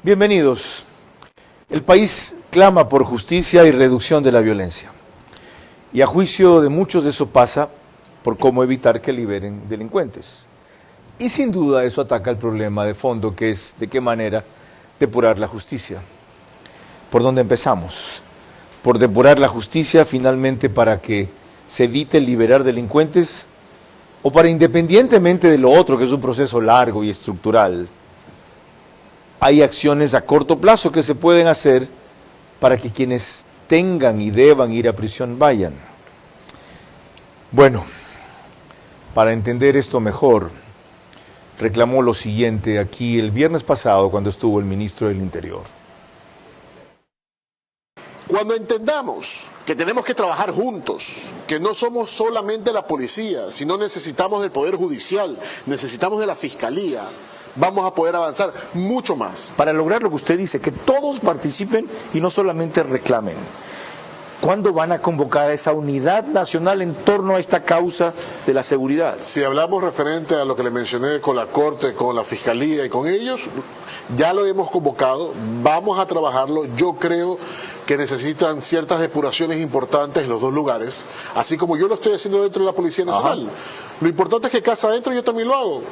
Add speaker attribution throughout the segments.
Speaker 1: Bienvenidos. El país clama por justicia y reducción de la violencia. Y a juicio de muchos eso pasa por cómo evitar que liberen delincuentes. Y sin duda eso ataca el problema de fondo, que es de qué manera depurar la justicia. ¿Por dónde empezamos? Por depurar la justicia finalmente para que se evite liberar delincuentes, o para, independientemente de lo otro, que es un proceso largo y estructural, hay acciones a corto plazo que se pueden hacer para que quienes tengan y deban ir a prisión vayan. Bueno, para entender esto mejor, reclamó lo siguiente aquí el viernes pasado cuando estuvo el ministro del Interior.
Speaker 2: Cuando entendamos que tenemos que trabajar juntos, que no somos solamente la policía, sino necesitamos del Poder Judicial, necesitamos de la Fiscalía, vamos a poder avanzar mucho más.
Speaker 3: Para lograr lo que usted dice, que todos participen y no solamente reclamen. ¿Cuándo van a convocar a esa unidad nacional en torno a esta causa de la seguridad?
Speaker 2: Si hablamos referente a lo que le mencioné con la Corte, con la Fiscalía y con ellos, ya lo hemos convocado, vamos a trabajarlo. Yo creo que necesitan ciertas depuraciones importantes en los dos lugares, así como yo lo estoy haciendo dentro de la Policía Nacional. Ajá. Lo importante es que casa adentro yo también lo hago.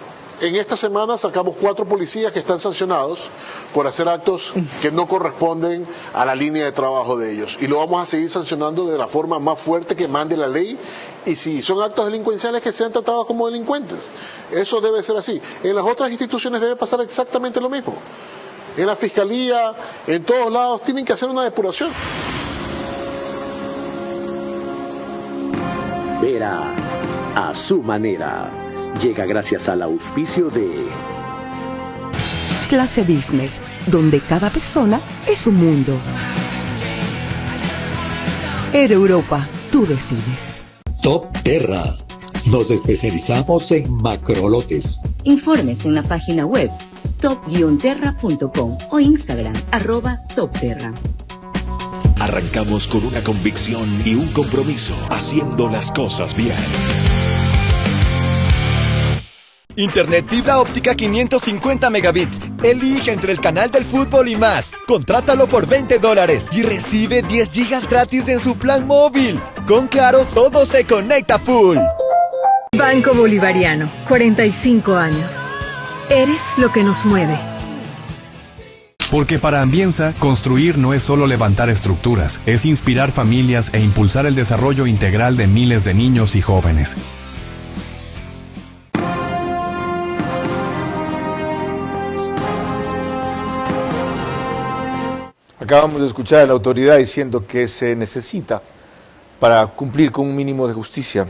Speaker 2: En esta semana sacamos 4 policías que están sancionados por hacer actos que no corresponden a la línea de trabajo de ellos. Y lo vamos a seguir sancionando de la forma más fuerte que mande la ley. Y si son actos delincuenciales, que sean tratados como delincuentes. Eso debe ser así. En las otras instituciones debe pasar exactamente lo mismo. En la Fiscalía, en todos lados, tienen que hacer una depuración.
Speaker 4: Vera a su manera. Llega gracias al auspicio de
Speaker 5: Clase Business, donde cada persona es un mundo. Air Europa, tú decides.
Speaker 6: Top Terra. Nos especializamos en macrolotes.
Speaker 7: Informes en la página web top-terra.com o Instagram @topterra.
Speaker 8: Arrancamos con una convicción y un compromiso, haciendo las cosas bien.
Speaker 9: Internet fibra óptica 550 megabits. Elige entre el canal del fútbol y más. Contrátalo por $20 y recibe 10 gigas gratis en su plan móvil. Con Claro, todo se conecta full.
Speaker 10: Banco Bolivariano, 45 años. Eres lo que nos mueve.
Speaker 11: Porque para Ambienza, construir no es solo levantar estructuras, es inspirar familias e impulsar el desarrollo integral de miles de niños y jóvenes.
Speaker 1: Acabamos de escuchar a la autoridad diciendo que se necesita para cumplir con un mínimo de justicia.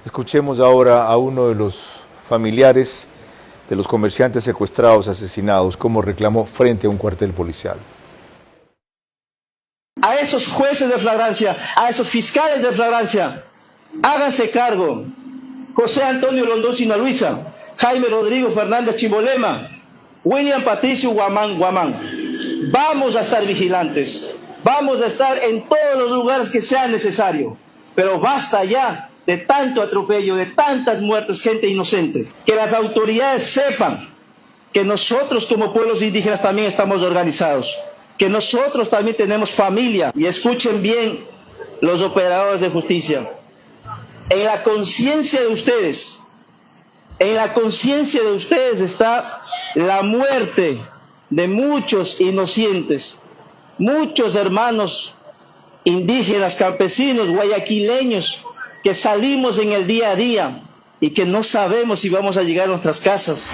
Speaker 1: Escuchemos ahora a uno de los familiares de los comerciantes secuestrados, asesinados, como reclamó frente a un cuartel policial.
Speaker 12: A esos jueces de flagrancia, a esos fiscales de flagrancia, háganse cargo. José Antonio Rondón Sinaluisa, Jaime Rodrigo Fernández Chimbolema, William Patricio Guamán. Vamos a estar vigilantes, vamos a estar en todos los lugares que sea necesario, pero basta ya de tanto atropello, de tantas muertes, gente inocentes. Que las autoridades sepan que nosotros como pueblos indígenas también estamos organizados, que nosotros también tenemos familia. Y escuchen bien los operadores de justicia, en la conciencia de ustedes, está la muerte de muchos inocentes, muchos hermanos indígenas, campesinos, guayaquileños, que salimos en el día a día y que no sabemos si vamos a llegar a nuestras casas.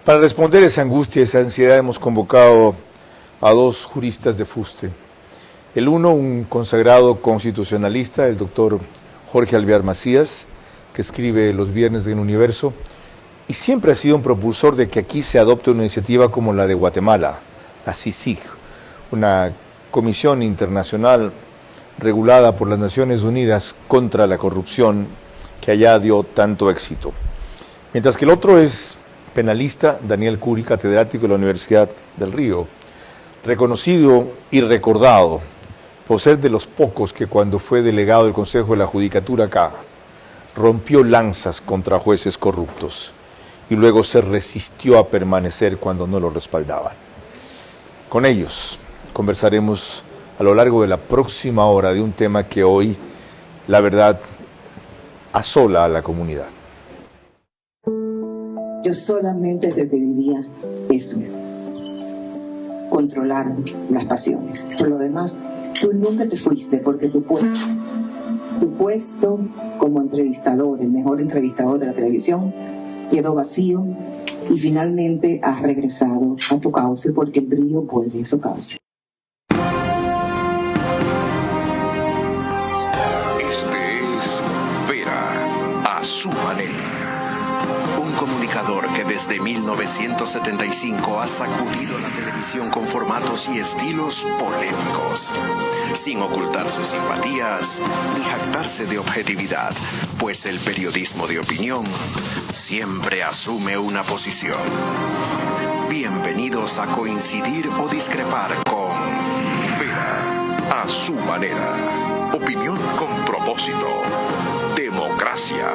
Speaker 1: Para responder esa angustia, esa ansiedad, hemos convocado a 2 juristas de fuste. El uno, un consagrado constitucionalista, el doctor Jorge Alvear Macías, que escribe los viernes en Universo, y siempre ha sido un propulsor de que aquí se adopte una iniciativa como la de Guatemala, la CICIG, una comisión internacional regulada por las Naciones Unidas contra la corrupción, que allá dio tanto éxito. Mientras que el otro es penalista, Daniel Curi, catedrático de la Universidad del Río, reconocido y recordado por ser de los pocos que cuando fue delegado del Consejo de la Judicatura acá, rompió lanzas contra jueces corruptos. y luego se resistió a permanecer cuando no lo respaldaban. Con ellos conversaremos a lo largo de la próxima hora de un tema que hoy, la verdad, asola a la comunidad.
Speaker 13: Yo solamente te pediría eso, controlar las pasiones. Por lo demás, tú nunca te fuiste porque tu puesto como entrevistador, el mejor entrevistador de la televisión, quedó vacío y finalmente has regresado a tu cauce porque el brillo vuelve a su cauce.
Speaker 14: Este es Vera, a su manera. Un comunicador que desde 1975 ha sacudido la televisión con formatos y estilos polémicos, sin ocultar sus simpatías ni jactarse de objetividad, pues el periodismo de opinión siempre asume una posición. Bienvenidos a coincidir o discrepar con Vera, a su manera. Opinión con propósito. Democracia.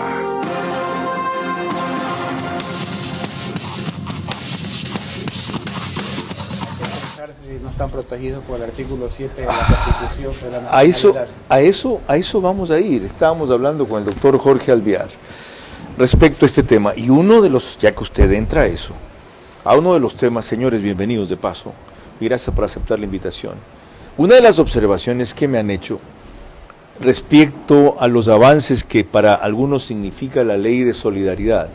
Speaker 15: No están protegidos por el artículo 7 de la Constitución de la nacionalidad.
Speaker 1: A eso vamos a ir. Estábamos hablando con el doctor Jorge Alvear respecto a este tema, y uno de los, ya que usted entra a eso, a uno de los temas, señores, bienvenidos de paso, y gracias por aceptar la invitación. Una de las observaciones que me han hecho respecto a los avances que para algunos significa la ley de solidaridad,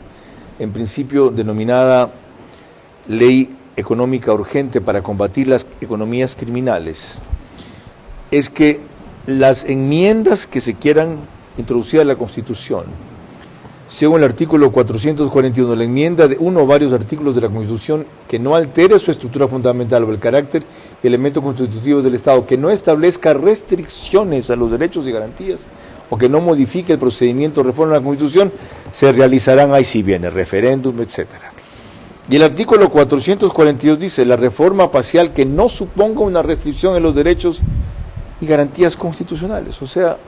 Speaker 1: en principio denominada ley económica urgente para combatir las economías criminales, es que las enmiendas que se quieran introducir a la Constitución, según el artículo 441, la enmienda de uno o varios artículos de la Constitución que no altere su estructura fundamental o el carácter y elemento constitutivo del Estado, que no establezca restricciones a los derechos y garantías, o que no modifique el procedimiento de reforma de la Constitución, se realizarán, ahí sí viene, referéndum, etcétera. Y el artículo 442 dice, la reforma parcial que no suponga una restricción en los derechos y garantías constitucionales. O sea,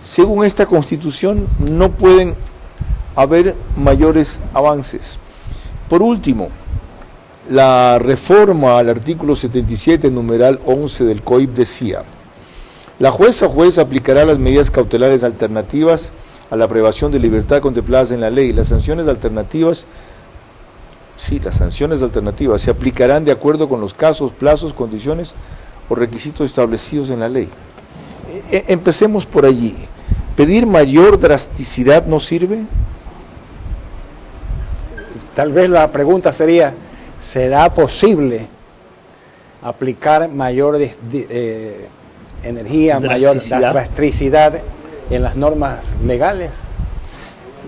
Speaker 1: según esta Constitución no pueden haber mayores avances. Por último, la reforma al artículo 77, numeral 11 del COIP decía, la jueza o juez aplicará las medidas cautelares alternativas a la privación de libertad contempladas en la ley. Las sanciones alternativas se aplicarán de acuerdo con los casos, plazos, condiciones o requisitos establecidos en la ley. Empecemos por allí. ¿Pedir mayor drasticidad no sirve?
Speaker 15: Tal vez la pregunta sería, ¿será posible aplicar mayor energía, mayor drasticidad en las normas legales?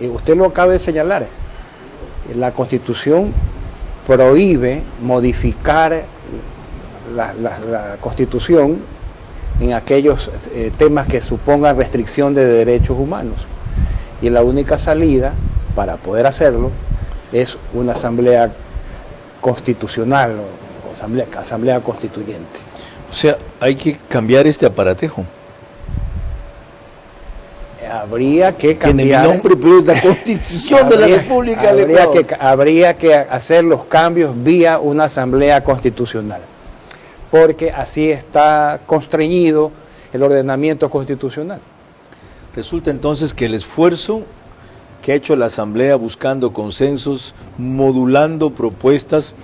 Speaker 15: Y usted lo acaba de señalar. La Constitución prohíbe modificar la Constitución en aquellos temas que supongan restricción de derechos humanos. Y la única salida para poder hacerlo es una asamblea constitucional o asamblea constituyente.
Speaker 1: O sea, hay que cambiar este aparatejo.
Speaker 15: Habría que cambiar.
Speaker 1: En el nombre pero de la Constitución de la República del Ecuador.
Speaker 15: Habría que hacer los cambios vía una asamblea constitucional, porque así está constreñido el ordenamiento constitucional.
Speaker 1: Resulta entonces que el esfuerzo que ha hecho la asamblea buscando consensos, modulando propuestas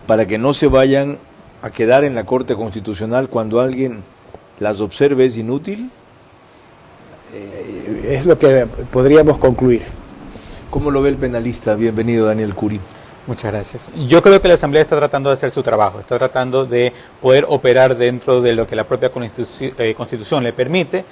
Speaker 1: para que no se vayan a quedar en la Corte Constitucional cuando alguien las observe, es inútil.
Speaker 15: Es lo que podríamos concluir.
Speaker 1: ¿Cómo lo ve el penalista? Bienvenido, Daniel Curi.
Speaker 16: Muchas gracias. Yo creo que la Asamblea está tratando de hacer su trabajo, está tratando de poder operar dentro de lo que la propia Constitución le permite,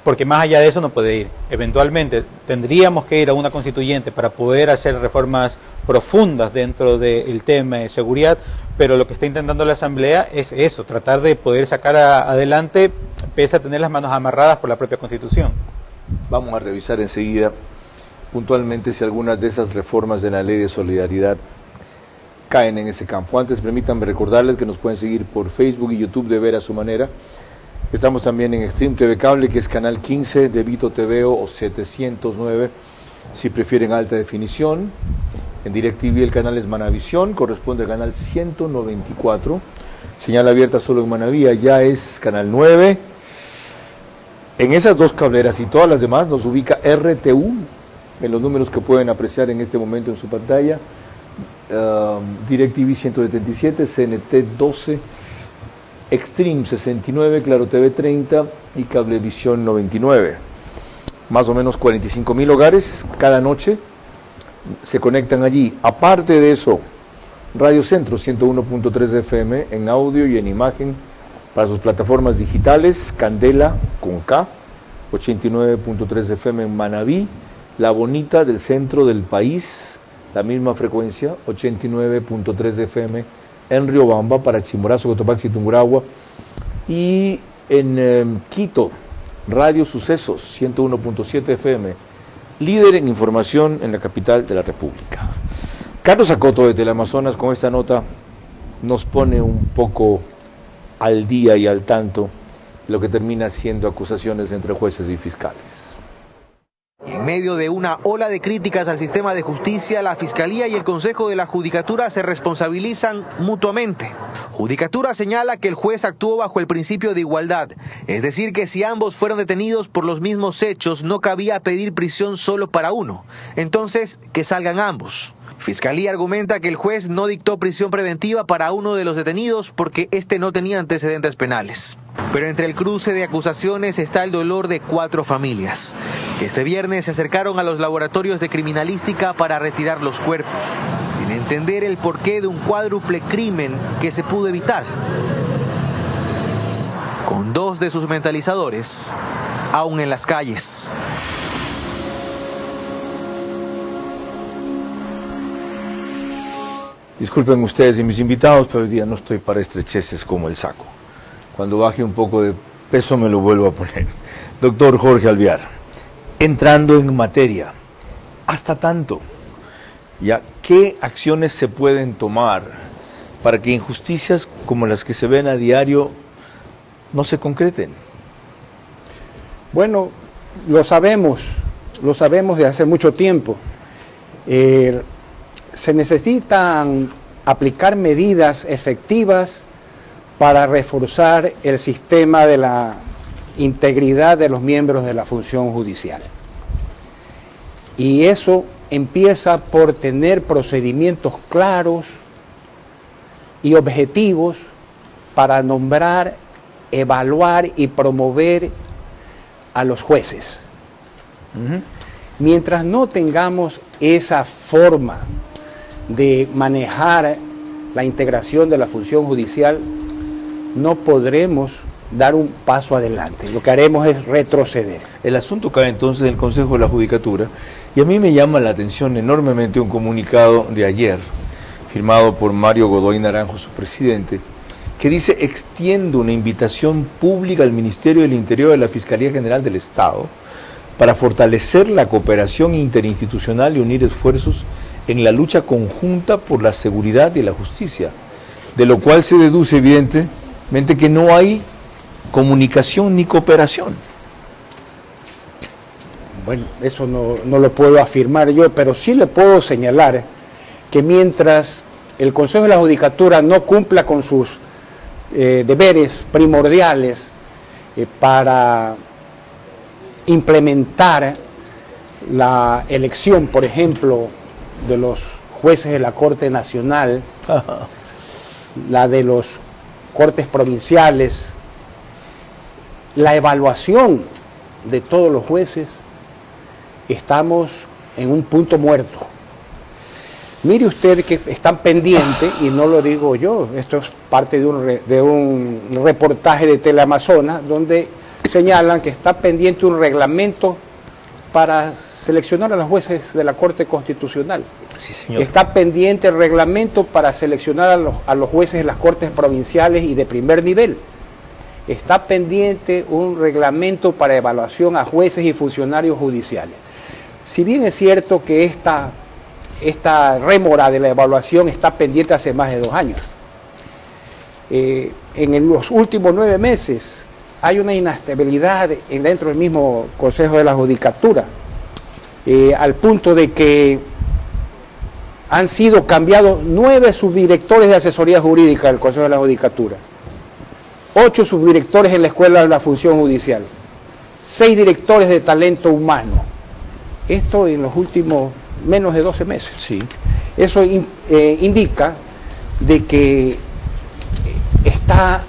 Speaker 16: porque más allá de eso no puede ir. Eventualmente tendríamos que ir a una constituyente para poder hacer reformas profundas dentro del tema de seguridad, pero lo que está intentando la Asamblea es eso, tratar de poder sacar adelante, pese a tener las manos amarradas por la propia Constitución.
Speaker 1: Vamos a revisar enseguida puntualmente si algunas de esas reformas de la Ley de Solidaridad caen en ese campo. Antes permítanme recordarles que nos pueden seguir por Facebook y YouTube de Ver a su manera. Estamos también en Stream TV Cable, que es canal 15 de Vito TV o 709, si prefieren alta definición. En DirecTV el canal es Manavisión, corresponde al canal 194. Señal abierta solo en Manaví, ya es canal 9. En esas dos cableras y todas las demás nos ubica RTU, en los números que pueden apreciar en este momento en su pantalla. DirecTV 177, CNT 12, Extreme 69, Claro TV 30 y Cablevisión 99. Más o menos 45,000 hogares cada noche se conectan allí. Aparte de eso, Radio Centro 101.3 FM en audio y en imagen para sus plataformas digitales, Candela con K, 89.3 FM en Manaví, La Bonita del centro del país, la misma frecuencia, 89.3 FM en Riobamba para Chimborazo, Cotopaxi y Tungurahua, y en Quito, Radio Sucesos 101.7 FM, líder en información en la capital de la República. Carlos Acoto de Teleamazonas con esta nota nos pone un poco al día y al tanto de lo que termina siendo acusaciones entre jueces y fiscales.
Speaker 17: En medio de una ola de críticas al sistema de justicia, la Fiscalía y el Consejo de la Judicatura se responsabilizan mutuamente. Judicatura señala que el juez actuó bajo el principio de igualdad, es decir, que si ambos fueron detenidos por los mismos hechos, no cabía pedir prisión solo para uno, entonces que salgan ambos. Fiscalía argumenta que el juez no dictó prisión preventiva para uno de los detenidos porque este no tenía antecedentes penales. Pero entre el cruce de acusaciones está el dolor de 4 familias. Este viernes se acercaron a los laboratorios de criminalística para retirar los cuerpos, sin entender el porqué de un cuádruple crimen que se pudo evitar. Con 2 de sus mentalizadores aún en las calles.
Speaker 1: Disculpen ustedes y mis invitados, pero hoy día no estoy para estrecheces como el saco. Cuando baje un poco de peso me lo vuelvo a poner. Doctor Jorge Alvear, entrando en materia, hasta tanto, ¿ya qué acciones se pueden tomar para que injusticias como las que se ven a diario no se concreten?
Speaker 15: Bueno, lo sabemos de hace mucho tiempo. Se necesitan aplicar medidas efectivas para reforzar el sistema de la integridad de los miembros de la función judicial. Y eso empieza por tener procedimientos claros y objetivos para nombrar, evaluar y promover a los jueces. Mientras no tengamos esa forma de manejar la integración de la función judicial, no podremos dar un paso adelante. Lo que haremos es retroceder.
Speaker 1: El asunto cae entonces en el Consejo de la Judicatura, y a mí me llama la atención enormemente un comunicado de ayer, firmado por Mario Godoy Naranjo, su presidente, que dice: extiendo una invitación pública al Ministerio del Interior y a la Fiscalía General del Estado para fortalecer la cooperación interinstitucional y unir esfuerzos en la lucha conjunta por la seguridad y la justicia, de lo cual se deduce evidentemente que no hay comunicación ni cooperación.
Speaker 15: Bueno, eso no lo puedo afirmar yo, pero sí le puedo señalar que mientras el Consejo de la Judicatura no cumpla con sus deberes primordiales para implementar la elección, por ejemplo, de los jueces de la Corte Nacional, la de los cortes provinciales, la evaluación de todos los jueces, estamos en un punto muerto. Mire usted que están pendientes, y no lo digo yo, esto es parte de un reportaje de Teleamazonas, donde señalan que está pendiente un reglamento para seleccionar a los jueces de la Corte Constitucional.
Speaker 1: Sí, señor.
Speaker 15: Está pendiente el reglamento para seleccionar a los jueces de las Cortes Provinciales y de primer nivel. Está pendiente un reglamento para evaluación a jueces y funcionarios judiciales. Si bien es cierto que esta rémora de la evaluación está pendiente hace más de 2 años, en los últimos 9 meses hay una inestabilidad dentro del mismo Consejo de la Judicatura, al punto de que han sido cambiados 9 subdirectores de asesoría jurídica del Consejo de la Judicatura, 8 subdirectores en la Escuela de la Función Judicial, 6 directores de talento humano. Esto en los últimos menos de 12 meses.
Speaker 1: Sí.
Speaker 15: Eso indica de que está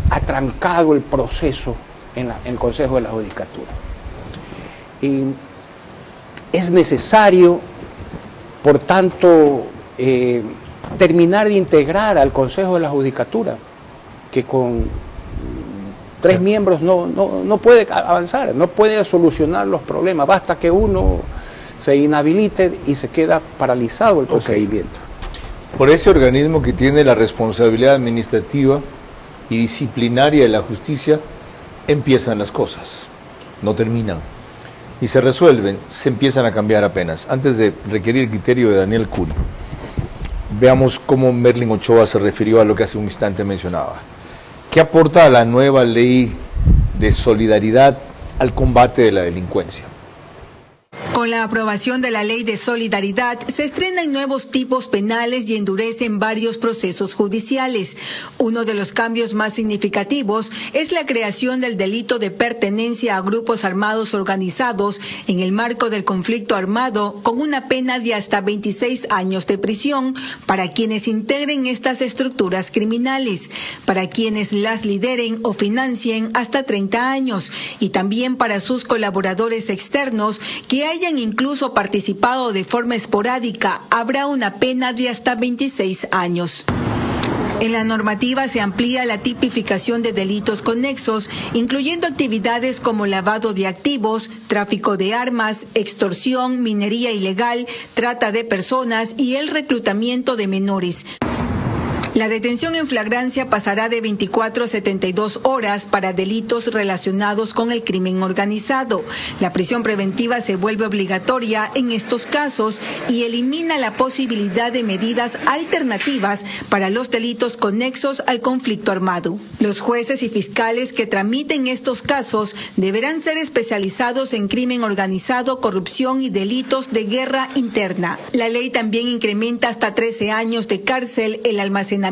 Speaker 15: atrancado el proceso en el Consejo de la Judicatura. Y es necesario, por tanto, terminar de integrar al Consejo de la Judicatura, que con 3 miembros no puede avanzar, no puede solucionar los problemas, basta que uno se inhabilite y se queda paralizado el procedimiento.
Speaker 1: Por ese organismo que tiene la responsabilidad administrativa y disciplinaria de la justicia, empiezan las cosas, no terminan. Y se resuelven, se empiezan a cambiar apenas. Antes de requerir el criterio de Daniel Curi, veamos cómo Merlin Ochoa se refirió a lo que hace un instante mencionaba. ¿Qué aporta la nueva ley de solidaridad al combate de la delincuencia?
Speaker 18: Con la aprobación de la Ley de Solidaridad, se estrenan nuevos tipos penales y endurecen varios procesos judiciales. Uno de los cambios más significativos es la creación del delito de pertenencia a grupos armados organizados en el marco del conflicto armado, con una pena de hasta 26 años de prisión para quienes integren estas estructuras criminales, para quienes las lideren o financien hasta 30 años y también para sus colaboradores externos que hayan incluso participado de forma esporádica, habrá una pena de hasta 26 años. En la normativa se amplía la tipificación de delitos conexos, incluyendo actividades como lavado de activos, tráfico de armas, extorsión, minería ilegal, trata de personas y el reclutamiento de menores. La detención en flagrancia pasará de 24 a 72 horas para delitos relacionados con el crimen organizado. La prisión preventiva se vuelve obligatoria en estos casos y elimina la posibilidad de medidas alternativas para los delitos conexos al conflicto armado. Los jueces y fiscales que tramiten estos casos deberán ser especializados en crimen organizado, corrupción y delitos de guerra interna. La ley también incrementa hasta 13 años de cárcel el almacenamiento,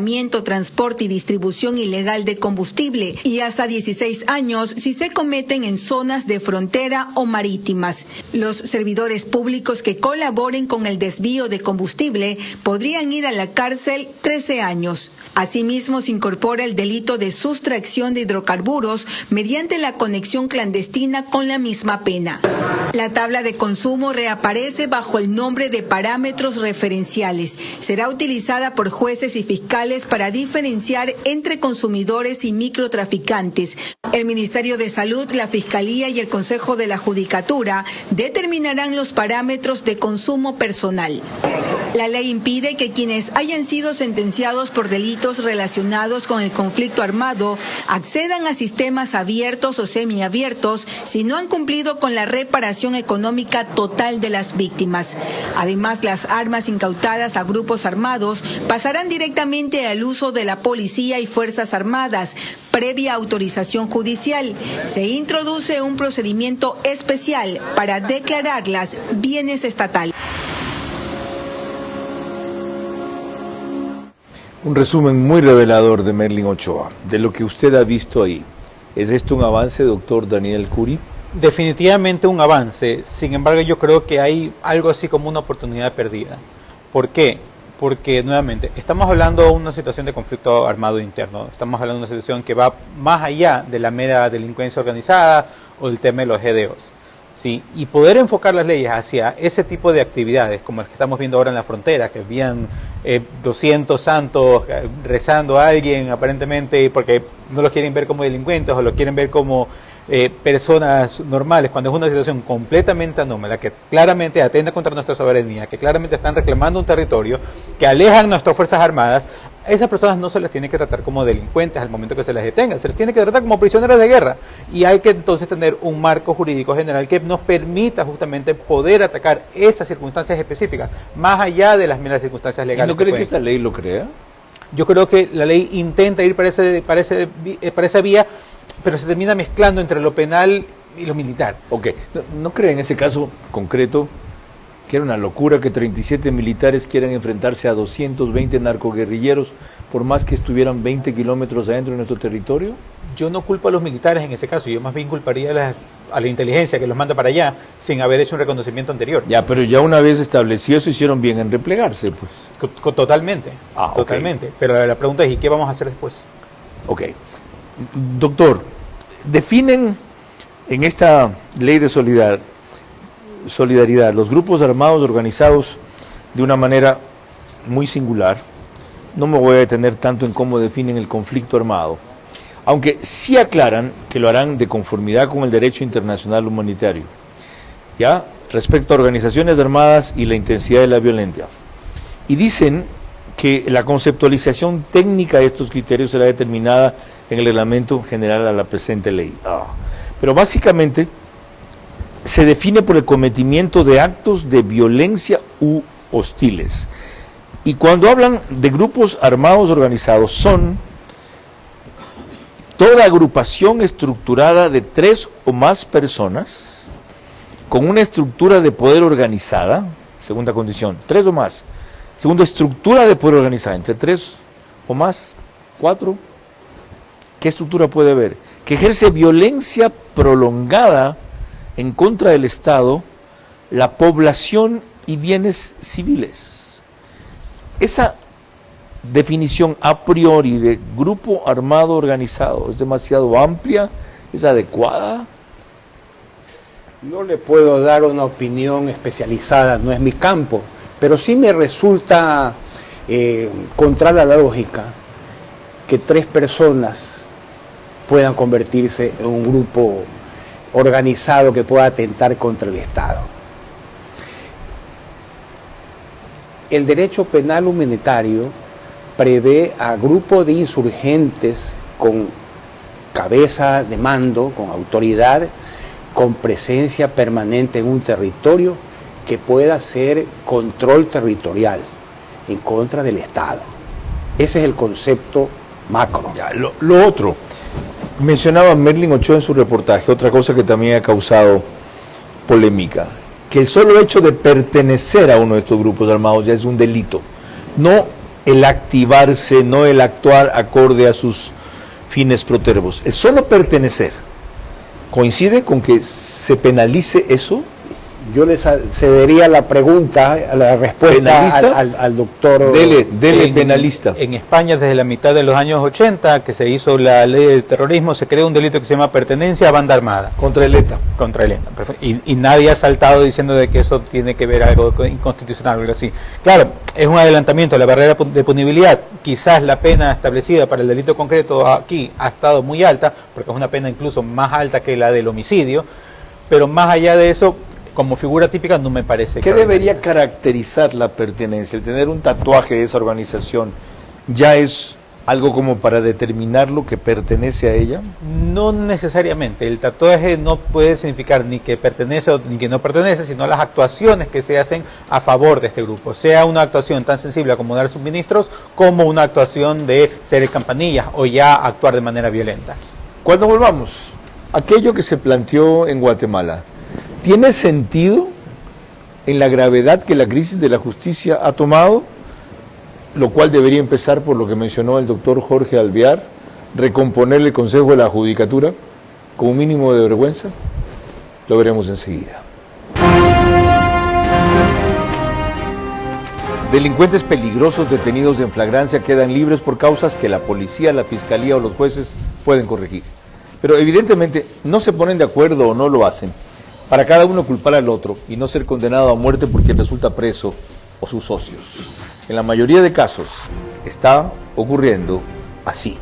Speaker 18: transporte y distribución ilegal de combustible y hasta 16 años si se cometen en zonas de frontera o marítimas. Los servidores públicos que colaboren con el desvío de combustible podrían ir a la cárcel 13 años. Asimismo, se incorpora el delito de sustracción de hidrocarburos mediante la conexión clandestina con la misma pena. La tabla de consumo reaparece bajo el nombre de parámetros referenciales. Será utilizada por jueces y fiscales para diferenciar entre consumidores y microtraficantes. El Ministerio de Salud, la Fiscalía y el Consejo de la Judicatura determinarán los parámetros de consumo personal. La ley impide que quienes hayan sido sentenciados por delitos relacionados con el conflicto armado accedan a sistemas abiertos o semiabiertos si no han cumplido con la reparación económica total de las víctimas. Además, las armas incautadas a grupos armados pasarán directamente al uso de la policía y fuerzas armadas, previa autorización judicial. Se introduce un procedimiento especial para declararlas bienes estatales.
Speaker 1: Un resumen muy revelador de Merlin Ochoa, de lo que usted ha visto ahí. ¿Es esto un avance, doctor Daniel Curi?
Speaker 16: Definitivamente un avance, sin embargo yo creo que hay algo así como una oportunidad perdida. ¿Por qué? Porque nuevamente estamos hablando de una situación de conflicto armado interno, estamos hablando de una situación que va más allá de la mera delincuencia organizada o del tema de los GDOs. ¿Sí? Y poder enfocar las leyes hacia ese tipo de actividades, como las que estamos viendo ahora en la frontera, que habían 200 santos rezando a alguien aparentemente porque no los quieren ver como delincuentes o los quieren ver como personas normales, cuando es una situación completamente anómala, que claramente atenta contra nuestra soberanía, que claramente están reclamando un territorio, que alejan nuestras fuerzas armadas. A esas personas no se les tiene que tratar como delincuentes al momento que se les detenga, se les tiene que tratar como prisioneros de guerra, y hay que entonces tener un marco jurídico general que nos permita justamente poder atacar esas circunstancias específicas, más allá de las meras circunstancias legales.
Speaker 1: ¿Y no cree que esta ley lo crea?
Speaker 16: Yo creo que la ley intenta ir para esa vía, pero se termina mezclando entre lo penal y lo militar.
Speaker 1: Ok, ¿no cree en ese caso concreto que era una locura que 37 militares quieran enfrentarse a 220 narcoguerrilleros, por más que estuvieran 20 kilómetros adentro de nuestro territorio?
Speaker 16: Yo no culpo a los militares en ese caso, yo más bien culparía a la inteligencia que los manda para allá sin haber hecho un reconocimiento anterior.
Speaker 1: Ya, pero ya una vez establecido eso, hicieron bien en replegarse, pues.
Speaker 16: Totalmente, totalmente.
Speaker 1: Okay.
Speaker 16: Pero la pregunta es, ¿y qué vamos a hacer después?
Speaker 1: Ok. Doctor, definen en esta ley de solidaridad los grupos armados organizados de una manera muy singular. No me voy a detener tanto en cómo definen el conflicto armado, aunque sí aclaran que lo harán de conformidad con el derecho internacional humanitario, ya respecto a organizaciones armadas y la intensidad de la violencia. Y dicen que la conceptualización técnica de estos criterios será determinada en el reglamento general a la presente ley. Pero básicamente se define por el cometimiento de actos de violencia u hostiles. Y cuando hablan de grupos armados organizados, son toda agrupación estructurada de 3 o más personas, con una estructura de poder organizada, segunda condición, 3 o más. Segundo, estructura de poder organizada, entre 3 o más, 4. ¿Qué estructura puede haber? Que ejerce violencia prolongada en contra del Estado, la población y bienes civiles. Esa definición a priori de grupo armado organizado es demasiado amplia, es adecuada.
Speaker 15: No le puedo dar una opinión especializada, no es mi campo, pero sí me resulta contraria a la lógica que 3 personas puedan convertirse en un grupo organizado que pueda atentar contra el Estado. El derecho penal humanitario prevé a grupos de insurgentes con cabeza de mando, con autoridad, con presencia permanente en un territorio que pueda hacer control territorial en contra del Estado. Ese es el concepto macro.
Speaker 1: Ya, lo otro, mencionaba Merlin Ochoa en su reportaje, otra cosa que también ha causado polémica, que el solo hecho de pertenecer a uno de estos grupos armados ya es un delito, no el activarse, no el actuar acorde a sus fines protervos, el solo pertenecer. ¿Coincide con que se penalice eso?
Speaker 15: Yo le cedería la pregunta, la respuesta al doctor.
Speaker 1: Dele penalista.
Speaker 16: En España, desde la mitad de los años 80, que se hizo la ley del terrorismo, se creó un delito que se llama pertenencia a banda armada.
Speaker 1: Contra el ETA.
Speaker 16: Contra el ETA. Y nadie ha saltado diciendo de que eso tiene que ver algo inconstitucional o algo así. Claro, es un adelantamiento de la barrera de punibilidad. Quizás la pena establecida para el delito concreto aquí ha estado muy alta, porque es una pena incluso más alta que la del homicidio, pero más allá de eso, como figura típica no me parece.
Speaker 1: ¿Qué debería caracterizar la pertenencia? El tener un tatuaje de esa organización ya es algo como para determinar lo que pertenece a ella.
Speaker 16: No necesariamente, el tatuaje no puede significar ni que pertenece o ni que no pertenece, sino las actuaciones que se hacen a favor de este grupo, sea una actuación tan sensible como dar suministros, como una actuación de ser campanillas o ya actuar de manera violenta.
Speaker 1: Cuando volvamos, aquello que se planteó en Guatemala, ¿tiene sentido en la gravedad que la crisis de la justicia ha tomado? Lo cual debería empezar por lo que mencionó el doctor Jorge Alvear, recomponer el Consejo de la Judicatura como mínimo de vergüenza. Lo veremos enseguida. Delincuentes peligrosos detenidos en flagrancia quedan libres por causas que la policía, la fiscalía o los jueces pueden corregir. Pero evidentemente no se ponen de acuerdo o no lo hacen para cada uno culpar al otro y no ser condenado a muerte por quien resulta preso o sus socios. En la mayoría de casos está ocurriendo así.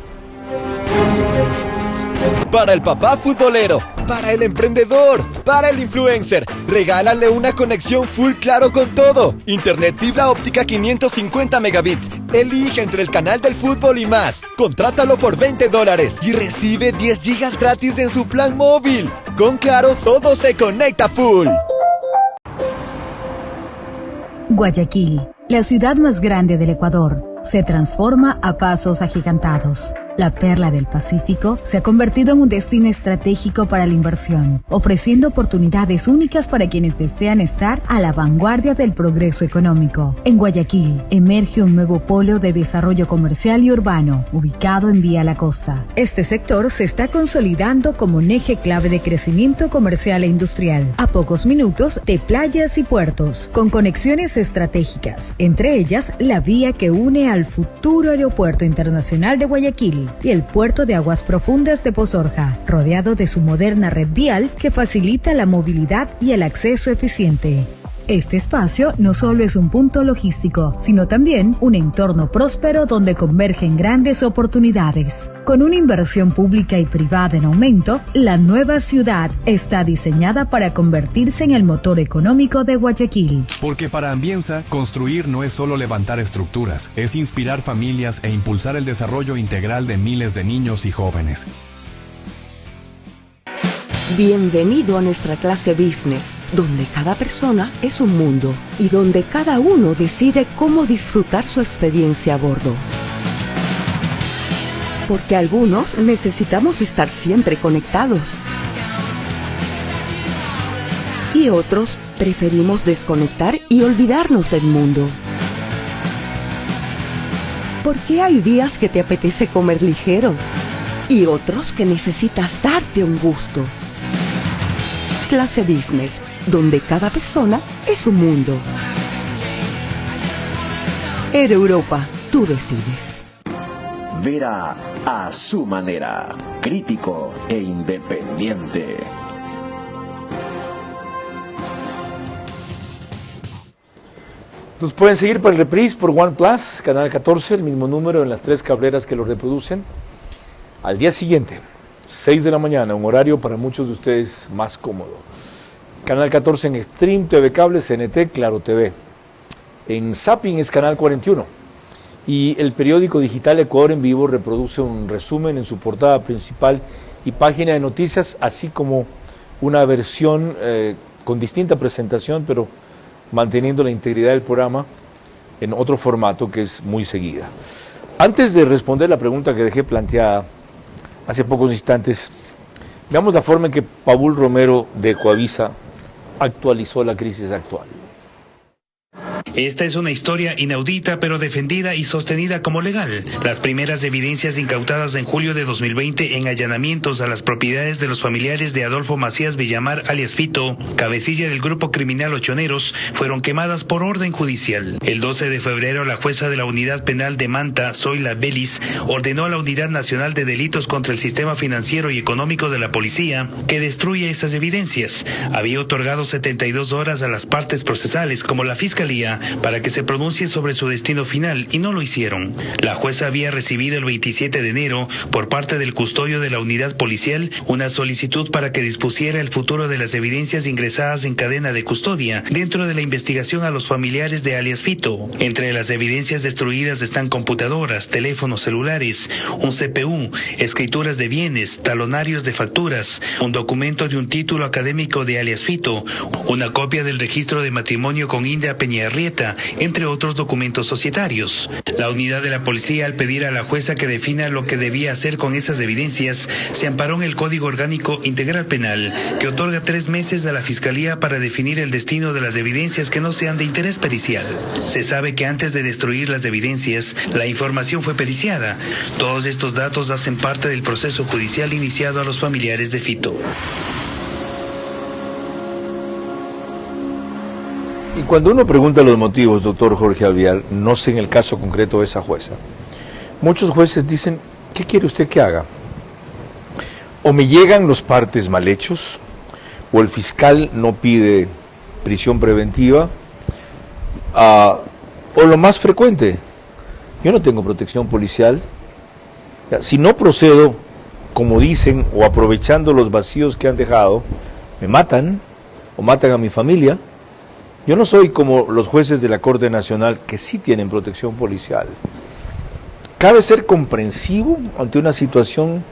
Speaker 9: Para el papá futbolero, para el emprendedor, para el influencer, regálale una conexión full claro con todo. Internet fibra óptica 550 megabits. Elige entre el canal del fútbol y más. Contrátalo por $20 y recibe 10 gigas gratis en su plan móvil. Con Claro todo se conecta full.
Speaker 19: Guayaquil, la ciudad más grande del Ecuador, se transforma a pasos agigantados. La perla del Pacífico se ha convertido en un destino estratégico para la inversión, ofreciendo oportunidades únicas para quienes desean estar a la vanguardia del progreso económico. En Guayaquil emerge un nuevo polo de desarrollo comercial y urbano, ubicado en Vía La Costa. Este sector se está consolidando como un eje clave de crecimiento comercial e industrial, a pocos minutos de playas y puertos, con conexiones estratégicas, entre ellas la vía que une al futuro Aeropuerto Internacional de Guayaquil y el Puerto de Aguas Profundas de Pozorja, rodeado de su moderna red vial que facilita la movilidad y el acceso eficiente. Este espacio no solo es un punto logístico, sino también un entorno próspero donde convergen grandes oportunidades. Con una inversión pública y privada en aumento, la nueva ciudad está diseñada para convertirse en el motor económico de Guayaquil.
Speaker 11: Porque para Ambienza, construir no es solo levantar estructuras, es inspirar familias e impulsar el desarrollo integral de miles de niños y jóvenes.
Speaker 5: Bienvenido a nuestra clase Business, donde cada persona es un mundo y donde cada uno decide cómo disfrutar su experiencia a bordo. Porque algunos necesitamos estar siempre conectados y otros preferimos desconectar y olvidarnos del mundo. Porque hay días que te apetece comer ligero y otros que necesitas darte un gusto. Clase Business, donde cada persona es un mundo. Air Europa, tú decides.
Speaker 4: Vera a su manera, crítico e independiente.
Speaker 3: Nos pueden seguir por el reprise por OnePlus, canal 14, el mismo número en las 3 cableras que lo reproducen. Al día siguiente, 6 de la mañana, un horario para muchos de ustedes más cómodo. Canal 14 en Stream, TV Cable, CNT, Claro TV. En Zapping es Canal 41. Y el periódico digital Ecuador en Vivo reproduce un resumen en su portada principal y página de noticias, así como una versión con distinta presentación, pero manteniendo la integridad del programa en otro formato que es muy seguida. Antes de responder la pregunta que dejé planteada hace pocos instantes, veamos la forma en que Paul Romero de Coavisa actualizó la crisis actual.
Speaker 20: Esta es una historia inaudita pero defendida y sostenida como legal. Las primeras evidencias incautadas en julio de 2020 en allanamientos a las propiedades de los familiares de Adolfo Macías Villamar alias Fito, cabecilla del grupo criminal Ochoneros, fueron quemadas por orden judicial. El 12 de febrero la jueza de la Unidad Penal de Manta, Zoila Belis, ordenó a la Unidad Nacional de Delitos contra el Sistema Financiero y Económico de la Policía que destruya esas evidencias. Había otorgado 72 horas a las partes procesales como la Fiscalía para que se pronuncie sobre su destino final y no lo hicieron. La jueza había recibido el 27 de enero por parte del custodio de la unidad policial una solicitud para que dispusiera el futuro de las evidencias ingresadas en cadena de custodia dentro de la investigación a los familiares de alias Fito. Entre las evidencias destruidas están computadoras, teléfonos celulares, un CPU, escrituras de bienes, talonarios de facturas, un documento de un título académico de alias Fito, una copia del registro de matrimonio con India Peñarrieta, entre otros documentos societarios. La unidad de la policía, al pedir a la jueza que defina lo que debía hacer con esas evidencias, se amparó en el Código Orgánico Integral Penal, que otorga 3 meses a la Fiscalía para definir el destino de las evidencias que no sean de interés pericial. Se sabe que antes de destruir las evidencias, la información fue periciada. Todos estos datos hacen parte del proceso judicial iniciado a los familiares de Fito.
Speaker 1: Y cuando uno pregunta los motivos, doctor Jorge Alvear, no sé en el caso concreto de esa jueza, muchos jueces dicen, ¿qué quiere usted que haga? O me llegan los partes mal hechos, o el fiscal no pide prisión preventiva, o lo más frecuente, yo no tengo protección policial, si no procedo, como dicen, o aprovechando los vacíos que han dejado, me matan, o matan a mi familia. Yo no soy como los jueces de la Corte Nacional que sí tienen protección policial. ¿Cabe ser comprensivo ante una situación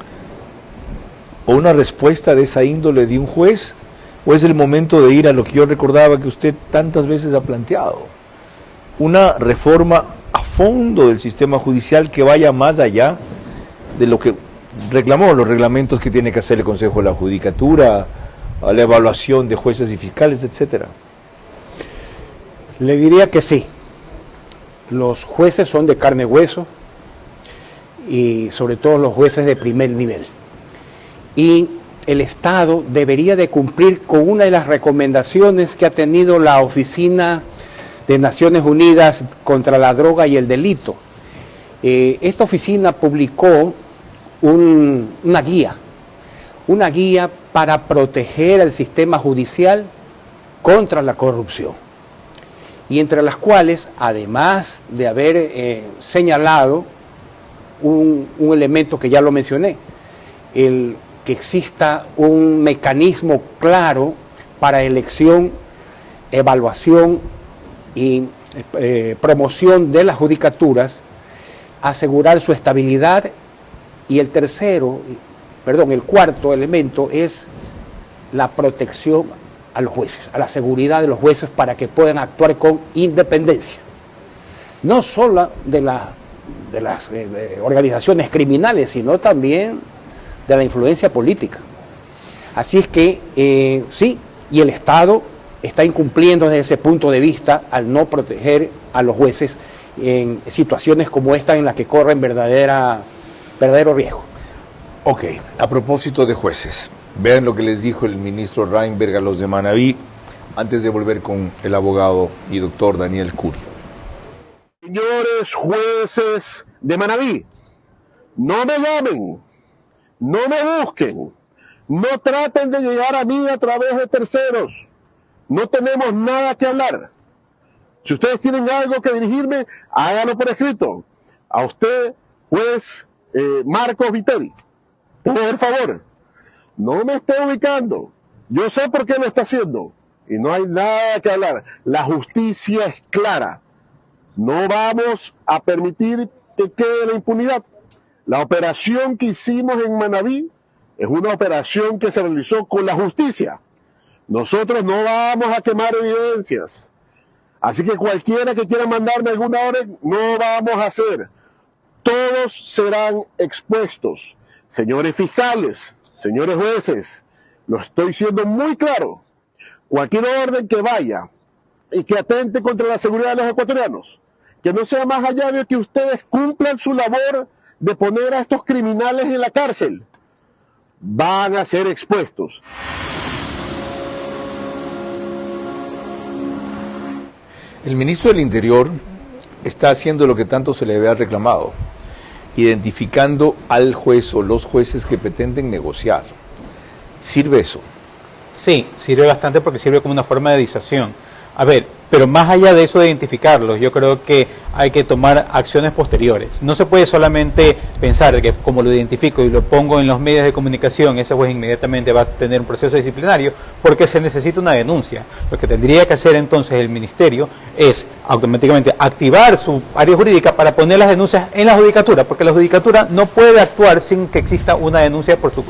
Speaker 1: o una respuesta de esa índole de un juez? ¿O es el momento de ir a lo que yo recordaba que usted tantas veces ha planteado? Una reforma a fondo del sistema judicial que vaya más allá de lo que reclamó, los reglamentos que tiene que hacer el Consejo de la Judicatura, a la evaluación de jueces y fiscales, etcétera?
Speaker 15: Le diría que sí. Los jueces son de carne y hueso, y sobre todo los jueces de primer nivel. Y el Estado debería de cumplir con una de las recomendaciones que ha tenido la Oficina de Naciones Unidas contra la Droga y el Delito. Esta oficina publicó una guía para proteger al sistema judicial contra la corrupción, y entre las cuales, además de haber señalado un elemento que ya lo mencioné, el que exista un mecanismo claro para elección, evaluación y promoción de las judicaturas, asegurar su estabilidad, y el cuarto elemento es la protección a los jueces, a la seguridad de los jueces para que puedan actuar con independencia, no solo de las organizaciones criminales, sino también de la influencia política. Así es que sí, y el Estado está incumpliendo desde ese punto de vista al no proteger a los jueces en situaciones como esta en las que corren verdadero riesgo.
Speaker 1: Ok, a propósito de jueces, vean lo que les dijo el ministro Reinberg a los de Manabí antes de volver con el abogado y doctor Daniel Curi.
Speaker 2: Señores jueces de Manabí, no me llamen, no me busquen, no traten de llegar a mí a través de terceros, no tenemos nada que hablar. Si ustedes tienen algo que dirigirme, háganlo por escrito. A usted, juez Marcos Viteri, por favor, no me esté ubicando. Yo sé por qué lo está haciendo y no hay nada que hablar. La justicia es clara. No vamos a permitir que quede la impunidad. La operación que hicimos en Manabí es una operación que se realizó con la justicia. Nosotros no vamos a quemar evidencias. Así que cualquiera que quiera mandarme alguna orden, no vamos a hacer. Todos serán expuestos. Señores fiscales, señores jueces, lo estoy siendo muy claro. Cualquier orden que vaya y que atente contra la seguridad de los ecuatorianos, que no sea más allá de que ustedes cumplan su labor de poner a estos criminales en la cárcel, van a ser expuestos.
Speaker 1: El ministro del Interior está haciendo lo que tanto se le había reclamado, identificando al juez o los jueces que pretenden negociar. ¿Sirve eso?
Speaker 16: Sí, sirve bastante porque sirve como una forma de disuasión. A ver, pero más allá de eso de identificarlos, yo creo que hay que tomar acciones posteriores. No se puede solamente pensar de que como lo identifico y lo pongo en los medios de comunicación, ese juez inmediatamente va a tener un proceso disciplinario, porque se necesita una denuncia. Lo que tendría que hacer entonces el ministerio es automáticamente activar su área jurídica para poner las denuncias en la judicatura, porque la judicatura no puede actuar sin que exista una denuncia por su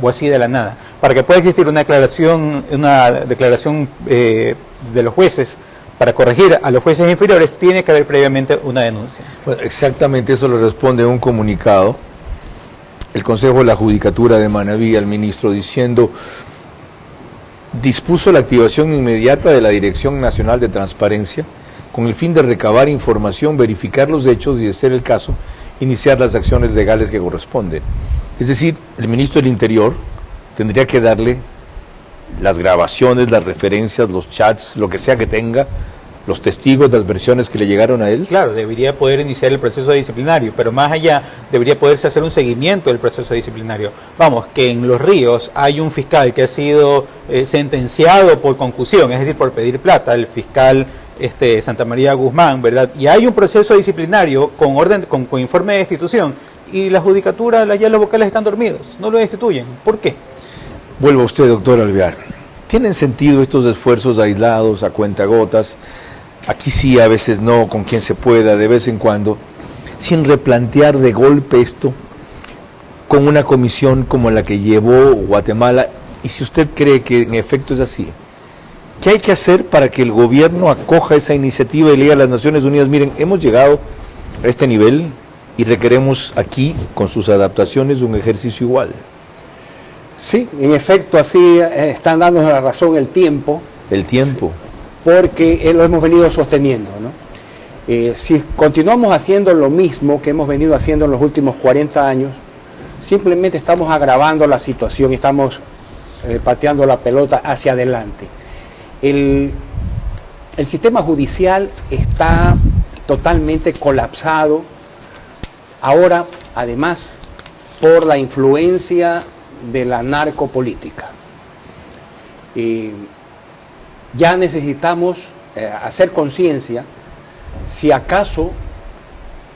Speaker 16: o así de la nada. Para que pueda existir una declaración de los jueces para corregir a los jueces inferiores, tiene que haber previamente una denuncia.
Speaker 1: Bueno, exactamente eso le responde un comunicado el Consejo de la Judicatura de Manabí al ministro diciendo: dispuso la activación inmediata de la Dirección Nacional de Transparencia con el fin de recabar información, verificar los hechos y, de ser el caso, iniciar las acciones legales que corresponden. Es decir, el ministro del Interior tendría que darle las grabaciones, las referencias, los chats, lo que sea que tenga, los testigos, las versiones que le llegaron a él.
Speaker 16: Claro, debería poder iniciar el proceso disciplinario, pero más allá debería poderse hacer un seguimiento del proceso disciplinario. Vamos, que en Los Ríos hay un fiscal que ha sido sentenciado por concusión, es decir, por pedir plata, el fiscal Santa María Guzmán, ¿verdad? Y hay un proceso disciplinario con orden, con informe de destitución, y la judicatura, ya los vocales están dormidos, no lo destituyen. ¿Por qué?
Speaker 1: Vuelvo a usted, doctor Alvear. ¿Tienen sentido estos esfuerzos aislados, a cuentagotas? Aquí sí, a veces no, con quien se pueda, de vez en cuando, sin replantear de golpe esto, con una comisión como la que llevó Guatemala? Y si usted cree que en efecto es así, ¿qué hay que hacer para que el gobierno acoja esa iniciativa y le diga a las Naciones Unidas: miren, hemos llegado a este nivel, y requeremos aquí, con sus adaptaciones, un ejercicio igual.
Speaker 15: Sí, en efecto, así están dándonos la razón el tiempo.
Speaker 1: El tiempo.
Speaker 15: Porque lo hemos venido sosteniendo, ¿no? Si continuamos haciendo lo mismo que hemos venido haciendo en los últimos 40 años, simplemente estamos agravando la situación y estamos pateando la pelota hacia adelante. El sistema judicial está totalmente colapsado, ahora, además, por la influencia de la narcopolítica. Ya necesitamos hacer conciencia si acaso